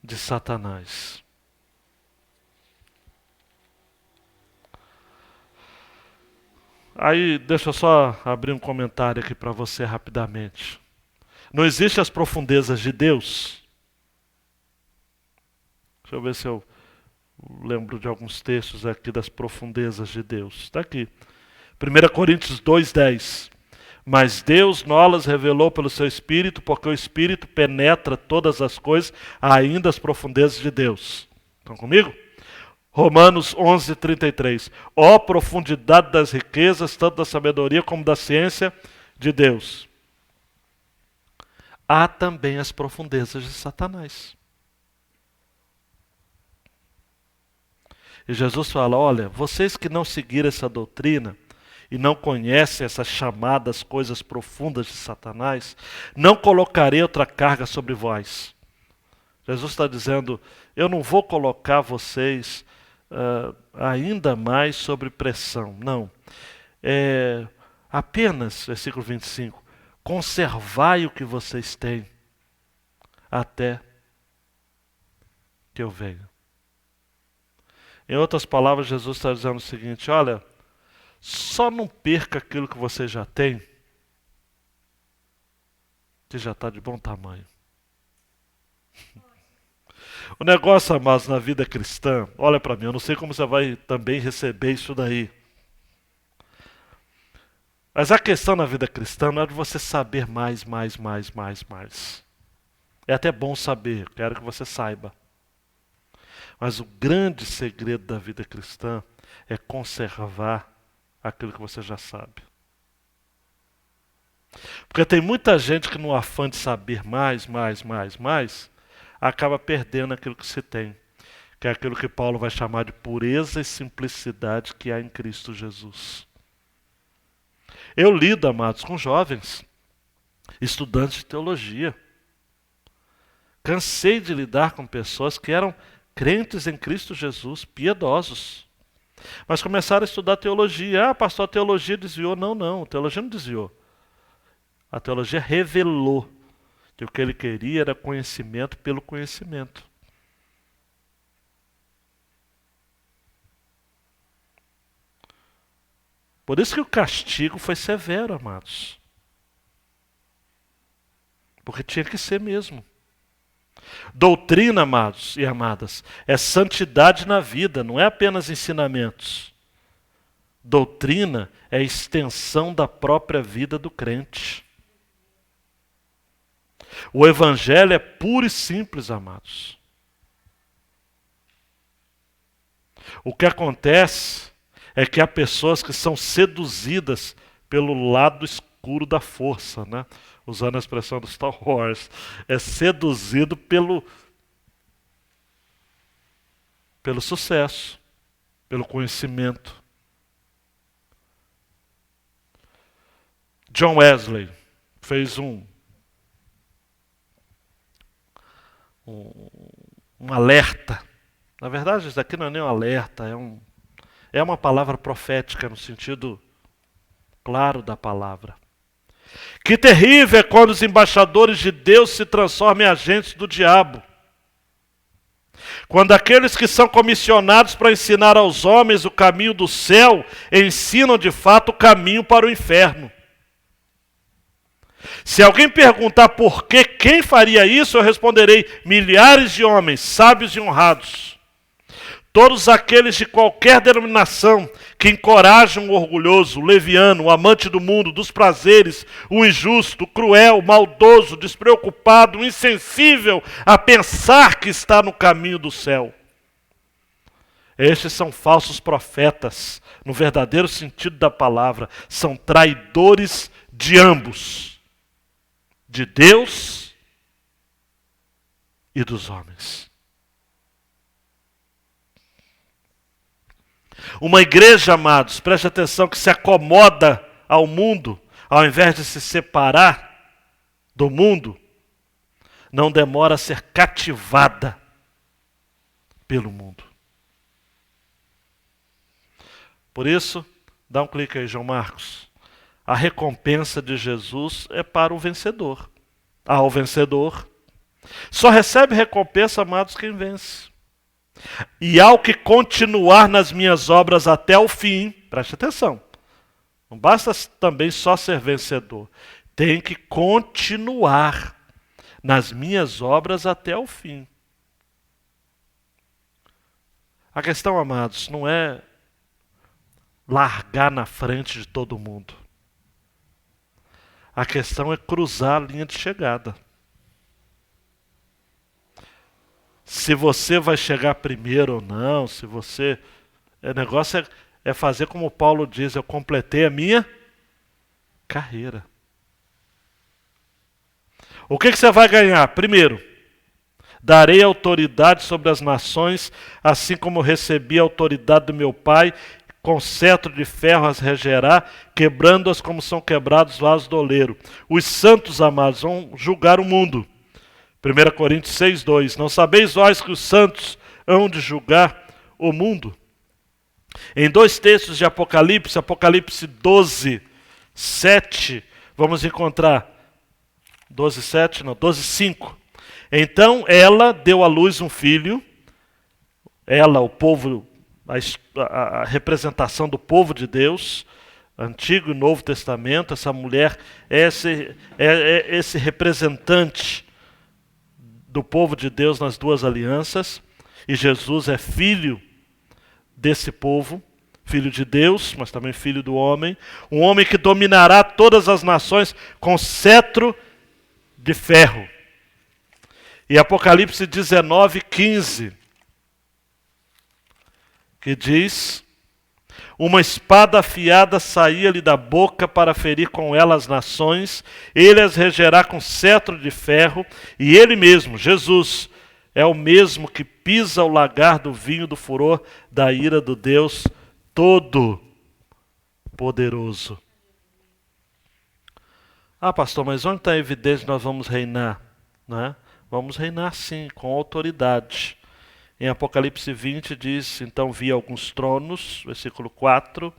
de Satanás. Aí, deixa eu só abrir um comentário aqui para você rapidamente. Não existem as profundezas de Deus? Deixa eu ver se eu lembro de alguns textos aqui das profundezas de Deus. Está aqui. 1 Coríntios 2:10. Mas Deus nolas revelou pelo seu Espírito, porque o Espírito penetra todas as coisas, ainda as profundezas de Deus. Estão comigo? Romanos 11:33. Ó profundidade das riquezas, tanto da sabedoria como da ciência de Deus. Há também as profundezas de Satanás. E Jesus fala, olha, vocês que não seguiram essa doutrina e não conhecem essas chamadas coisas profundas de Satanás, não colocarei outra carga sobre vós. Jesus está dizendo, eu não vou colocar vocês ainda mais sobre pressão. Não. Apenas, versículo 25, conservai o que vocês têm até que eu venha. Em outras palavras, Jesus está dizendo o seguinte, olha, só não perca aquilo que você já tem, que já está de bom tamanho. O negócio, amados, na vida cristã, olha para mim, eu não sei como você vai também receber isso daí. Mas a questão na vida cristã não é de você saber mais. É até bom saber, quero que você saiba. Mas o grande segredo da vida cristã é conservar aquilo que você já sabe. Porque tem muita gente que no afã de saber mais, acaba perdendo aquilo que se tem. Que é aquilo que Paulo vai chamar de pureza e simplicidade que há em Cristo Jesus. Eu lido, amados, com jovens, estudantes de teologia. Cansei de lidar com pessoas que eram crentes em Cristo Jesus, piedosos. Mas começaram a estudar teologia. Ah, pastor, a teologia desviou. Não, a teologia não desviou. A teologia revelou que o que ele queria era conhecimento pelo conhecimento. Por isso que o castigo foi severo, amados. Porque tinha que ser mesmo. Doutrina, amados e amadas, é santidade na vida, não é apenas ensinamentos. Doutrina é extensão da própria vida do crente. O evangelho é puro e simples, amados. O que acontece é que há pessoas que são seduzidas pelo lado escuro da força, né? Usando a expressão do Star Wars, é seduzido pelo sucesso, pelo conhecimento. John Wesley fez um alerta. Na verdade, isso aqui não é nem um alerta, é uma palavra profética no sentido claro da palavra. Que terrível é quando os embaixadores de Deus se transformam em agentes do diabo. Quando aqueles que são comissionados para ensinar aos homens o caminho do céu, ensinam de fato o caminho para o inferno. Se alguém perguntar por que, quem faria isso, eu responderei: milhares de homens, sábios e honrados. Todos aqueles de qualquer denominação que encorajam o orgulhoso, o leviano, o amante do mundo, dos prazeres, o injusto, o cruel, o maldoso, o despreocupado, o insensível a pensar que está no caminho do céu. Estes são falsos profetas, no verdadeiro sentido da palavra. São traidores de ambos, de Deus e dos homens. Uma igreja, amados, preste atenção, que se acomoda ao mundo, ao invés de se separar do mundo, não demora a ser cativada pelo mundo. Por isso, dá um clique aí, João Marcos. A recompensa de Jesus é para o vencedor. ao vencedor. Só recebe recompensa, amados, quem vence. E ao que continuar nas minhas obras até o fim, preste atenção, não basta também só ser vencedor, tem que continuar nas minhas obras até o fim. A questão, amados, não é largar na frente de todo mundo. A questão é cruzar a linha de chegada. Se você vai chegar primeiro ou não, se você... O negócio é fazer como Paulo diz, eu completei a minha carreira. O que você vai ganhar? Primeiro, darei autoridade sobre as nações, assim como recebi a autoridade do meu Pai, com cetro de ferro as regerá, quebrando-as como são quebrados os vasos do oleiro. Os santos, amados, vão julgar o mundo. 1 Coríntios 6:2. Não sabeis vós que os santos hão de julgar o mundo? Em dois textos de Apocalipse, Apocalipse 12:7, vamos encontrar 12:7, não, 12:5. Então ela deu à luz um filho, ela, o povo, a representação do povo de Deus, Antigo e Novo Testamento, essa mulher é esse representante do povo de Deus nas duas alianças, e Jesus é filho desse povo, filho de Deus, mas também filho do homem, um homem que dominará todas as nações com cetro de ferro. E Apocalipse 19:15, que diz: uma espada afiada saía-lhe da boca para ferir com ela as nações, ele as regerá com cetro de ferro, e ele mesmo, Jesus, é o mesmo que pisa o lagar do vinho do furor da ira do Deus Todo-Poderoso. Ah, pastor, mas onde está a evidência que nós vamos reinar? Não é? Vamos reinar sim, com autoridade. Em Apocalipse 20 diz, então vi alguns tronos, versículo 4,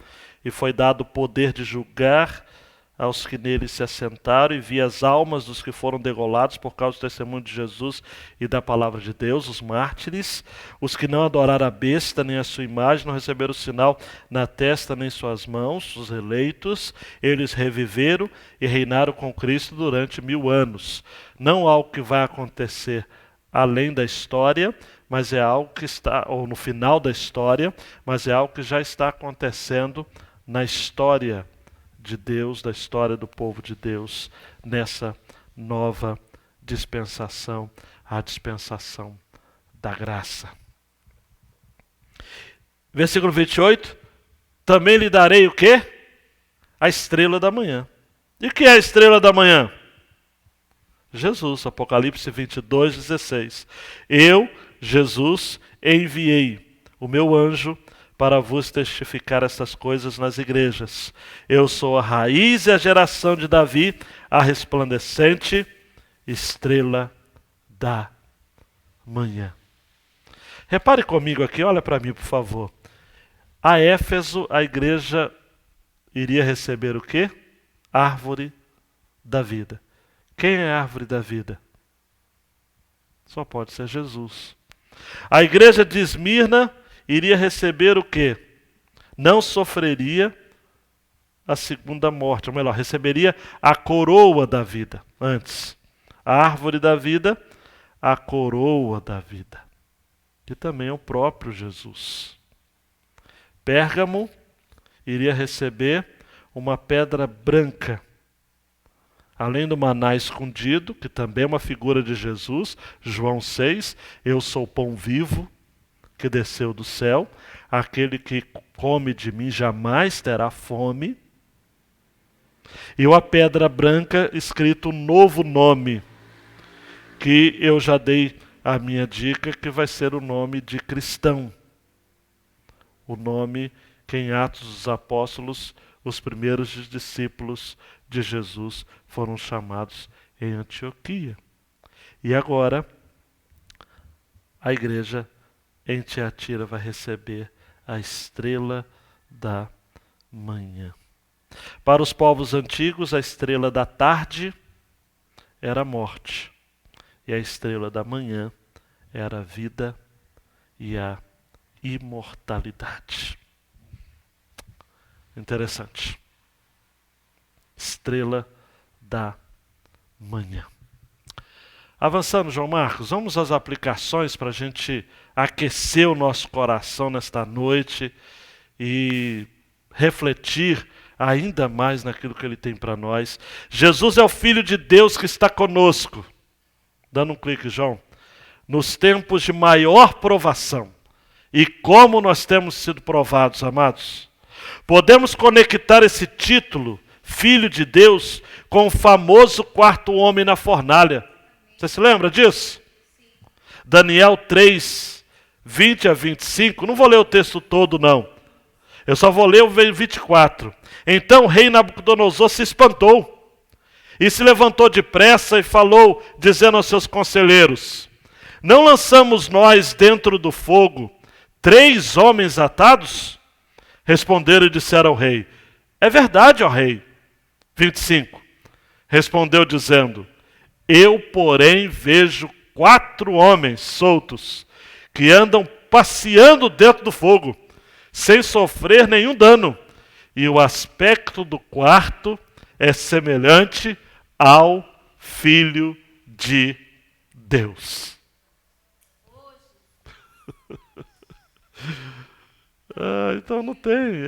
e foi dado o poder de julgar aos que neles se assentaram, e vi as almas dos que foram degolados por causa do testemunho de Jesus e da palavra de Deus, os mártires, os que não adoraram a besta nem a sua imagem, não receberam o sinal na testa nem suas mãos, os eleitos, eles reviveram e reinaram com Cristo durante 1000 anos. Não há algo que vai acontecer além da história, mas é algo que está, ou no final da história, mas é algo que já está acontecendo na história de Deus, da história do povo de Deus, nessa nova dispensação, a dispensação da graça. Versículo 28, também lhe darei o quê? A estrela da manhã. E o que é a estrela da manhã? Jesus, Apocalipse 22:16. Eu, Jesus, enviei o meu anjo para vos testificar estas coisas nas igrejas. Eu sou a raiz e a geração de Davi, a resplandecente estrela da manhã. Repare comigo aqui, olha para mim, por favor. A Éfeso, a igreja iria receber o quê? Árvore da vida. Quem é a árvore da vida? Só pode ser Jesus. A igreja de Esmirna iria receber o quê? Não sofreria a segunda morte, ou melhor, receberia a coroa da vida antes. A árvore da vida, a coroa da vida. Que também é o próprio Jesus. Pérgamo iria receber uma pedra branca. Além do maná escondido, que também é uma figura de Jesus, João 6, eu sou o pão vivo que desceu do céu, aquele que come de mim jamais terá fome. E uma pedra branca escrito um novo nome, que eu já dei a minha dica, que vai ser o nome de cristão. O nome que em Atos dos Apóstolos, os primeiros discípulos de Jesus foram chamados em Antioquia. E agora, a igreja em Tiatira vai receber a estrela da manhã. Para os povos antigos, a estrela da tarde era a morte. E a estrela da manhã era a vida e a imortalidade. Interessante. Estrela da manhã. Avançando, João Marcos, vamos às aplicações para a gente aquecer o nosso coração nesta noite e refletir ainda mais naquilo que Ele tem para nós. Jesus é o Filho de Deus que está conosco. Dando um clique, João. Nos tempos de maior provação. E como nós temos sido provados, amados? Podemos conectar esse título, Filho de Deus, com o famoso quarto homem na fornalha. Você se lembra disso? Daniel 3, 20 a 25. Não vou ler o texto todo, não. Eu só vou ler o 24. Então o rei Nabucodonosor se espantou e se levantou depressa e falou, dizendo aos seus conselheiros: não lançamos nós dentro do fogo 3 homens atados? Responderam e disseram ao rei: é verdade, ó rei. 25. Respondeu dizendo: eu, porém, vejo 4 homens soltos que andam passeando dentro do fogo, sem sofrer nenhum dano. E o aspecto do quarto é semelhante ao Filho de Deus. Então não tem.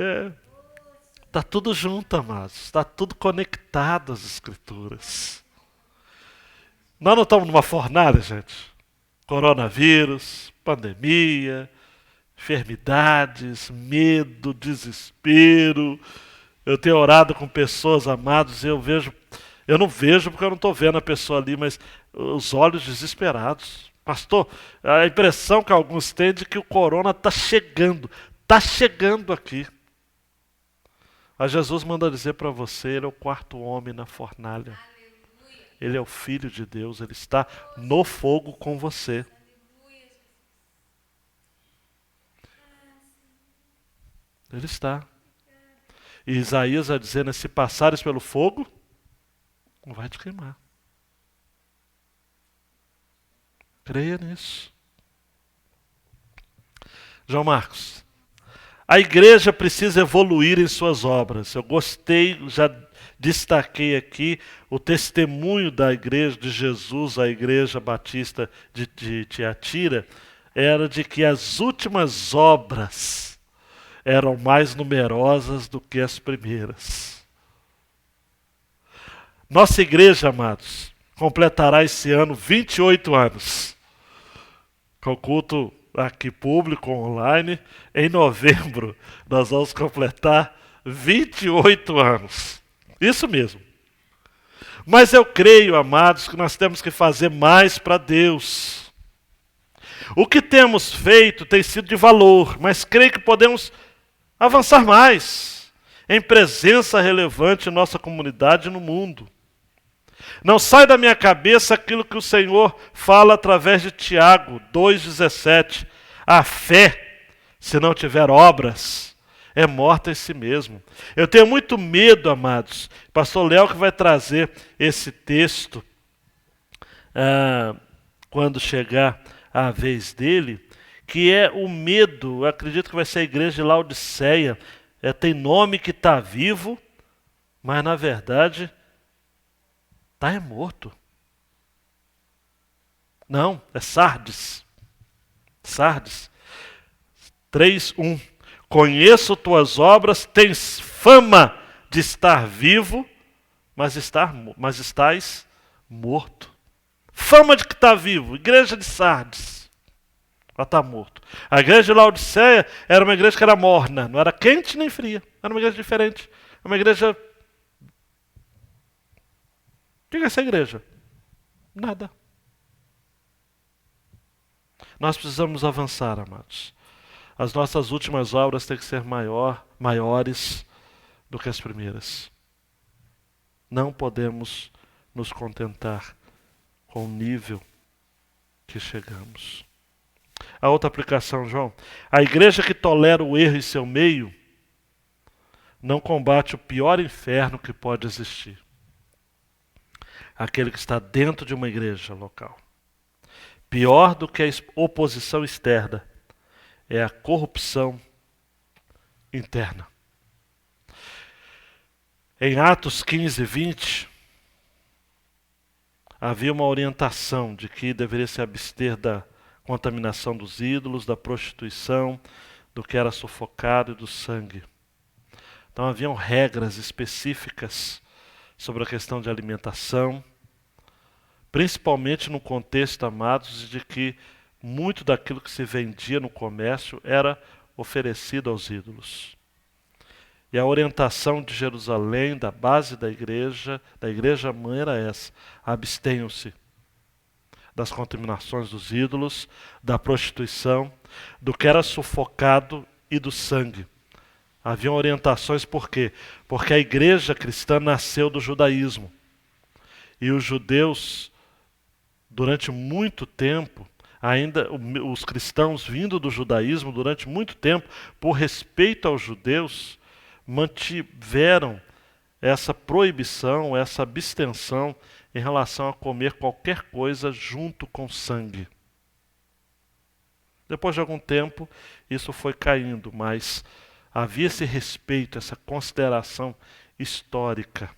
Está tudo junto, amados. Está tudo conectado às Escrituras. Nós não estamos numa fornalha, gente. Coronavírus, pandemia, enfermidades, medo, desespero. Eu tenho orado com pessoas, amados, e eu não vejo porque eu não estou vendo a pessoa ali, mas os olhos desesperados. Pastor, a impressão que alguns têm de que o corona está chegando aqui. Mas Jesus manda dizer para você, Ele é o quarto homem na fornalha. Ele é o Filho de Deus, Ele está no fogo com você. Ele está. E Isaías vai dizendo, se passares pelo fogo, não vai te queimar. Creia nisso. João Marcos, a igreja precisa evoluir em suas obras. Eu gostei, já destaquei aqui o testemunho da igreja de Jesus, a igreja batista de Tiatira, era de que as últimas obras eram mais numerosas do que as primeiras. Nossa igreja, amados, completará esse ano 28 anos. Com o culto aqui público, online, em novembro nós vamos completar 28 anos. Isso mesmo. Mas eu creio, amados, que nós temos que fazer mais para Deus. O que temos feito tem sido de valor, mas creio que podemos avançar mais em presença relevante em nossa comunidade e no mundo. Não sai da minha cabeça aquilo que o Senhor fala através de Tiago 2,17. A fé, se não tiver obras, é morta em si mesmo. Eu tenho muito medo, amados. Pastor Léo que vai trazer esse texto quando chegar a vez dele, que é o medo, eu acredito que vai ser a igreja de Laodiceia. Tem nome que está vivo, mas na verdade está morto. Não, é Sardes. Sardes 3:1. Conheço tuas obras, tens fama de estar vivo, mas estás morto. Fama de que está vivo. Igreja de Sardes. Ela está morto. A igreja de Laodiceia era uma igreja que era morna. Não era quente nem fria. Era uma igreja diferente. Uma igreja... O que é essa igreja? Nada. Nós precisamos avançar, amados. As nossas últimas obras têm que ser maiores do que as primeiras. Não podemos nos contentar com o nível que chegamos. A outra aplicação, João. A igreja que tolera o erro em seu meio não combate o pior inferno que pode existir. aquele que está dentro de uma igreja local. Pior do que a oposição externa é a corrupção interna. Em Atos 15, 20, havia uma orientação de que deveria se abster da contaminação dos ídolos, da prostituição, do que era sufocado e do sangue. Então haviam regras específicas sobre a questão de alimentação, principalmente no contexto, amados, de que muito daquilo que se vendia no comércio era oferecido aos ídolos. E a orientação de Jerusalém, da base da igreja mãe, era essa: abstenham-se das contaminações dos ídolos, da prostituição, do que era sufocado e do sangue. Haviam orientações por quê? Porque a igreja cristã nasceu do judaísmo. E os judeus, durante muito tempo, ainda os cristãos vindo do judaísmo, durante muito tempo, por respeito aos judeus, mantiveram essa proibição, essa abstenção em relação a comer qualquer coisa junto com sangue. Depois de algum tempo, isso foi caindo, mas havia esse respeito, essa consideração histórica.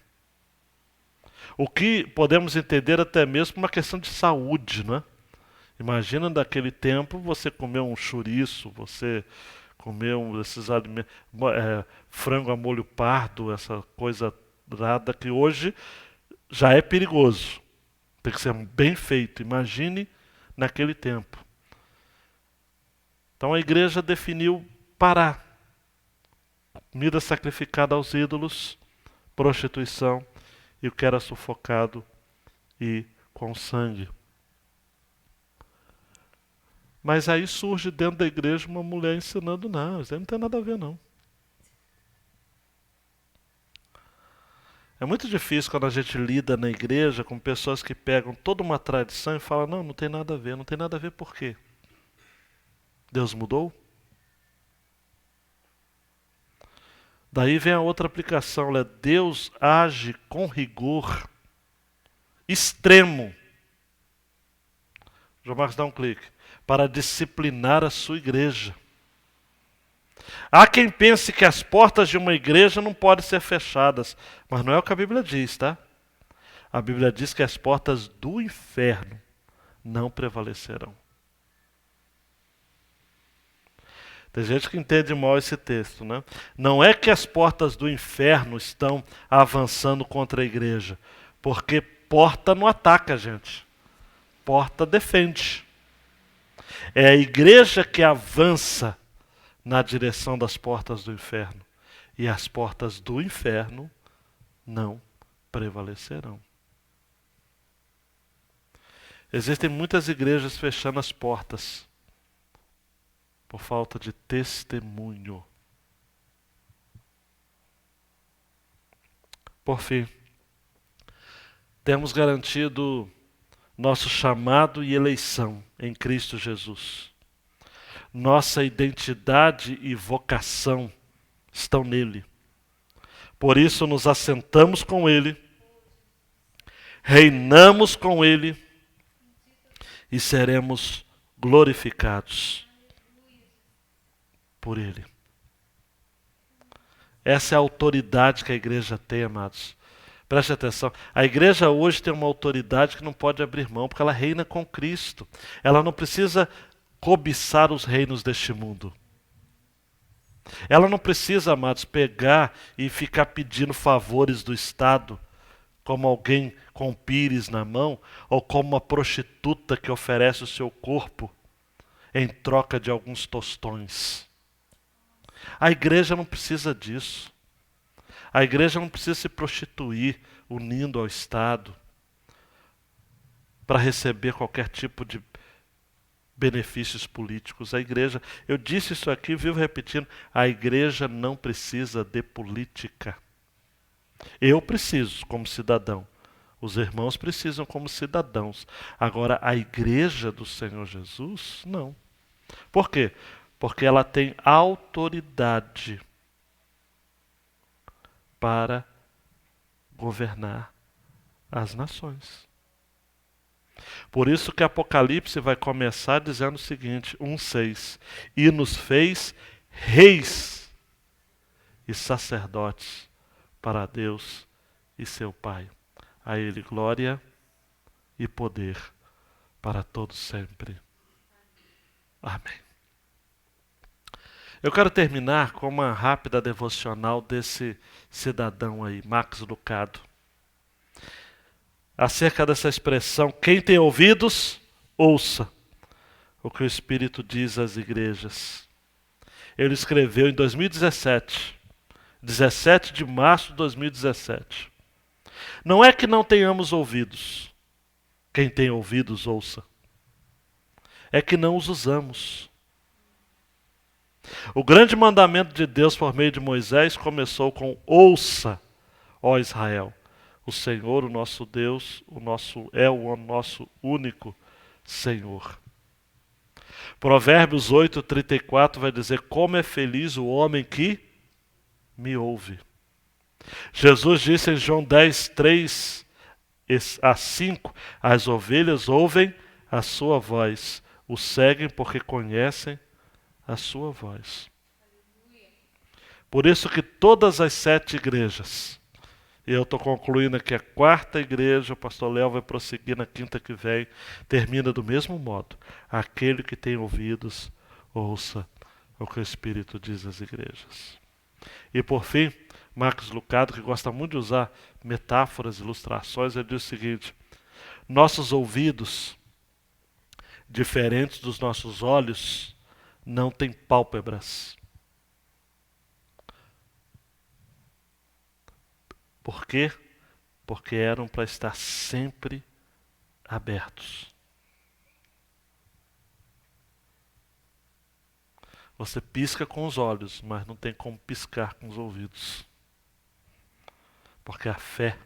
O que podemos entender até mesmo uma questão de saúde, né? Imagina naquele tempo você comer um chouriço, você comer esses alimentos, frango a molho pardo, essa coisa nada que hoje já é perigoso. Tem que ser bem feito. Imagine naquele tempo. Então a igreja definiu parar. Comida sacrificada aos ídolos, prostituição e o que era sufocado e com sangue. Mas aí surge dentro da igreja uma mulher ensinando, não, isso aí não tem nada a ver não. É muito difícil quando a gente lida na igreja com pessoas que pegam toda uma tradição e falam, não, não tem nada a ver. Não tem nada a ver por quê? Deus mudou? Daí vem a outra aplicação, né? Deus age com rigor extremo. João Marcos, dá um clique. Para disciplinar a sua igreja. Há quem pense que as portas de uma igreja não podem ser fechadas, mas não é o que a Bíblia diz, tá? A Bíblia diz que as portas do inferno não prevalecerão. Tem gente que entende mal esse texto, né? Não é que as portas do inferno estão avançando contra a igreja, porque porta não ataca, gente. Porta defende. É a igreja que avança na direção das portas do inferno. E as portas do inferno não prevalecerão. Existem muitas igrejas fechando as portas por falta de testemunho. Por fim, temos garantido nosso chamado e eleição em Cristo Jesus. Nossa identidade e vocação estão nele. Por isso nos assentamos com ele, reinamos com ele e seremos glorificados por ele. Essa é a autoridade que a igreja tem, amados. Preste atenção. A igreja hoje tem uma autoridade que não pode abrir mão, porque ela reina com Cristo. Ela não precisa cobiçar os reinos deste mundo. Ela não precisa, amados, pegar e ficar pedindo favores do Estado, como alguém com pires na mão, ou como uma prostituta que oferece o seu corpo em troca de alguns tostões. A igreja não precisa disso. A igreja não precisa se prostituir unindo ao Estado para receber qualquer tipo de benefícios políticos. A igreja, eu disse isso aqui, vivo repetindo, a igreja não precisa de política. Eu preciso como cidadão. Os irmãos precisam como cidadãos. Agora, a igreja do Senhor Jesus, não. Por quê? Porque ela tem autoridade para governar as nações. Por isso que Apocalipse vai começar dizendo o seguinte, 1:6, e nos fez reis e sacerdotes para Deus e seu Pai. A Ele glória e poder para todos sempre. Amém. Eu quero terminar com uma rápida devocional desse cidadão aí, Max Lucado. Acerca dessa expressão, quem tem ouvidos, ouça o que o Espírito diz às igrejas. Ele escreveu em 2017, 17 de março de 2017. Não é que não tenhamos ouvidos. Quem tem ouvidos, ouça. É que não os usamos. O grande mandamento de Deus por meio de Moisés começou com: ouça, ó Israel, o Senhor, o nosso Deus, o nosso único Senhor. Provérbios 8:34 vai dizer: como é feliz o homem que me ouve. Jesus disse em João 10:3-5: as ovelhas ouvem a sua voz, o seguem porque conhecem a sua voz. Por isso que todas as 7 igrejas, e eu estou concluindo aqui a 4ª igreja, o pastor Léo vai prosseguir na 5ª que vem, termina do mesmo modo: aquele que tem ouvidos, ouça o que o Espírito diz às igrejas. E por fim, Max Lucado, que gosta muito de usar metáforas, ilustrações, ele diz o seguinte: nossos ouvidos, diferentes dos nossos olhos, não têm pálpebras. Por quê? Porque eram para estar sempre abertos. Você pisca com os olhos, mas não tem como piscar com os ouvidos. Porque a fé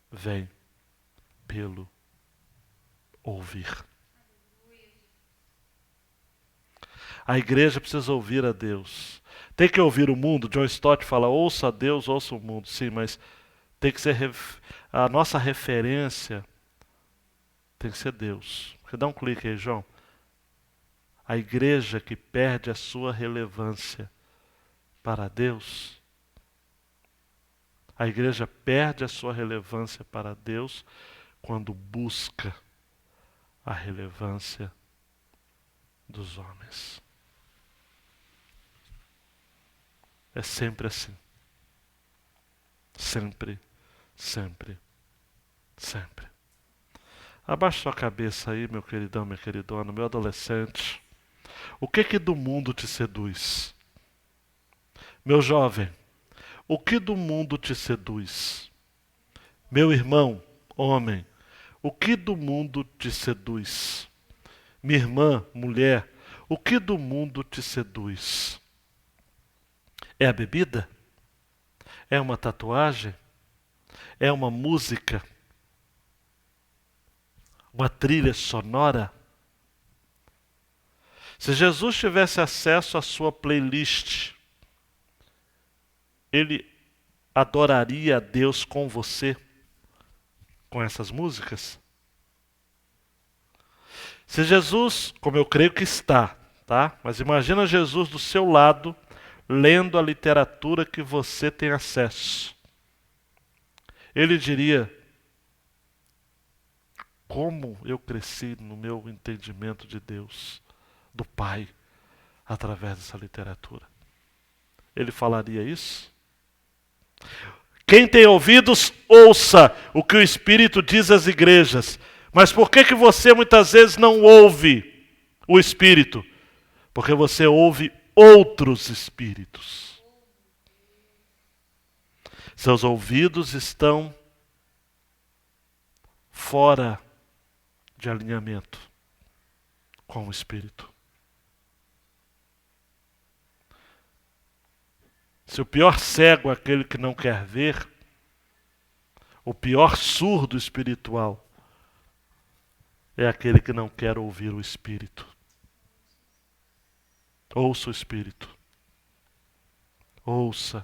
vem pelo ouvir. A igreja precisa ouvir a Deus. Tem que ouvir o mundo. John Stott fala: ouça a Deus, ouça o mundo. Sim, mas tem que ser a nossa referência tem que ser Deus. Você dá um clique aí, João. A igreja que perde a sua relevância para Deus, a igreja perde a sua relevância para Deus quando busca a relevância dos homens. É sempre assim. Sempre, sempre, sempre. Abaixa sua cabeça aí, meu queridão, minha queridona, meu adolescente. O que do mundo te seduz? Meu jovem, o que do mundo te seduz? Meu irmão, homem, o que do mundo te seduz? Minha irmã, mulher, o que do mundo te seduz? É a bebida? É uma tatuagem? É uma música? Uma trilha sonora? Se Jesus tivesse acesso à sua playlist, ele adoraria a Deus com você, com essas músicas? Se Jesus, como eu creio que está, tá? Mas imagina Jesus do seu lado, lendo a literatura que você tem acesso. Ele diria: como eu cresci no meu entendimento de Deus, do Pai, através dessa literatura. Ele falaria isso? Quem tem ouvidos, ouça o que o Espírito diz às igrejas. Mas por que você muitas vezes não ouve o Espírito? Porque você ouve outros espíritos. Seus ouvidos estão fora de alinhamento com o Espírito. Se o pior cego é aquele que não quer ver, o pior surdo espiritual é aquele que não quer ouvir o Espírito. Ouça o Espírito. Ouça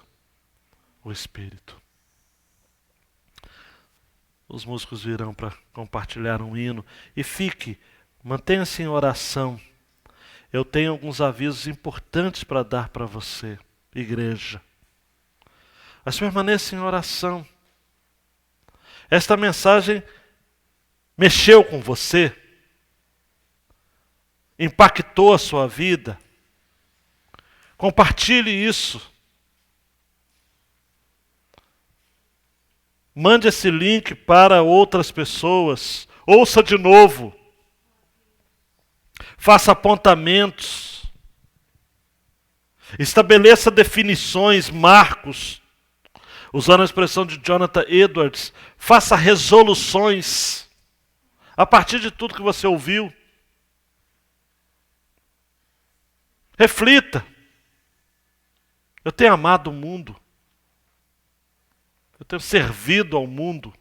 o Espírito. os músicos virão para compartilhar um hino. E mantenha-se em oração. Eu tenho alguns avisos importantes para dar para você, igreja. Mas permaneça em oração. Esta mensagem mexeu com você? Impactou a sua vida? Compartilhe isso. Mande esse link para outras pessoas. Ouça de novo. Faça apontamentos. Estabeleça definições, marcos. Usando a expressão de Jonathan Edwards, faça resoluções a partir de tudo que você ouviu. Reflita. Eu tenho amado o mundo. Eu tenho servido ao mundo.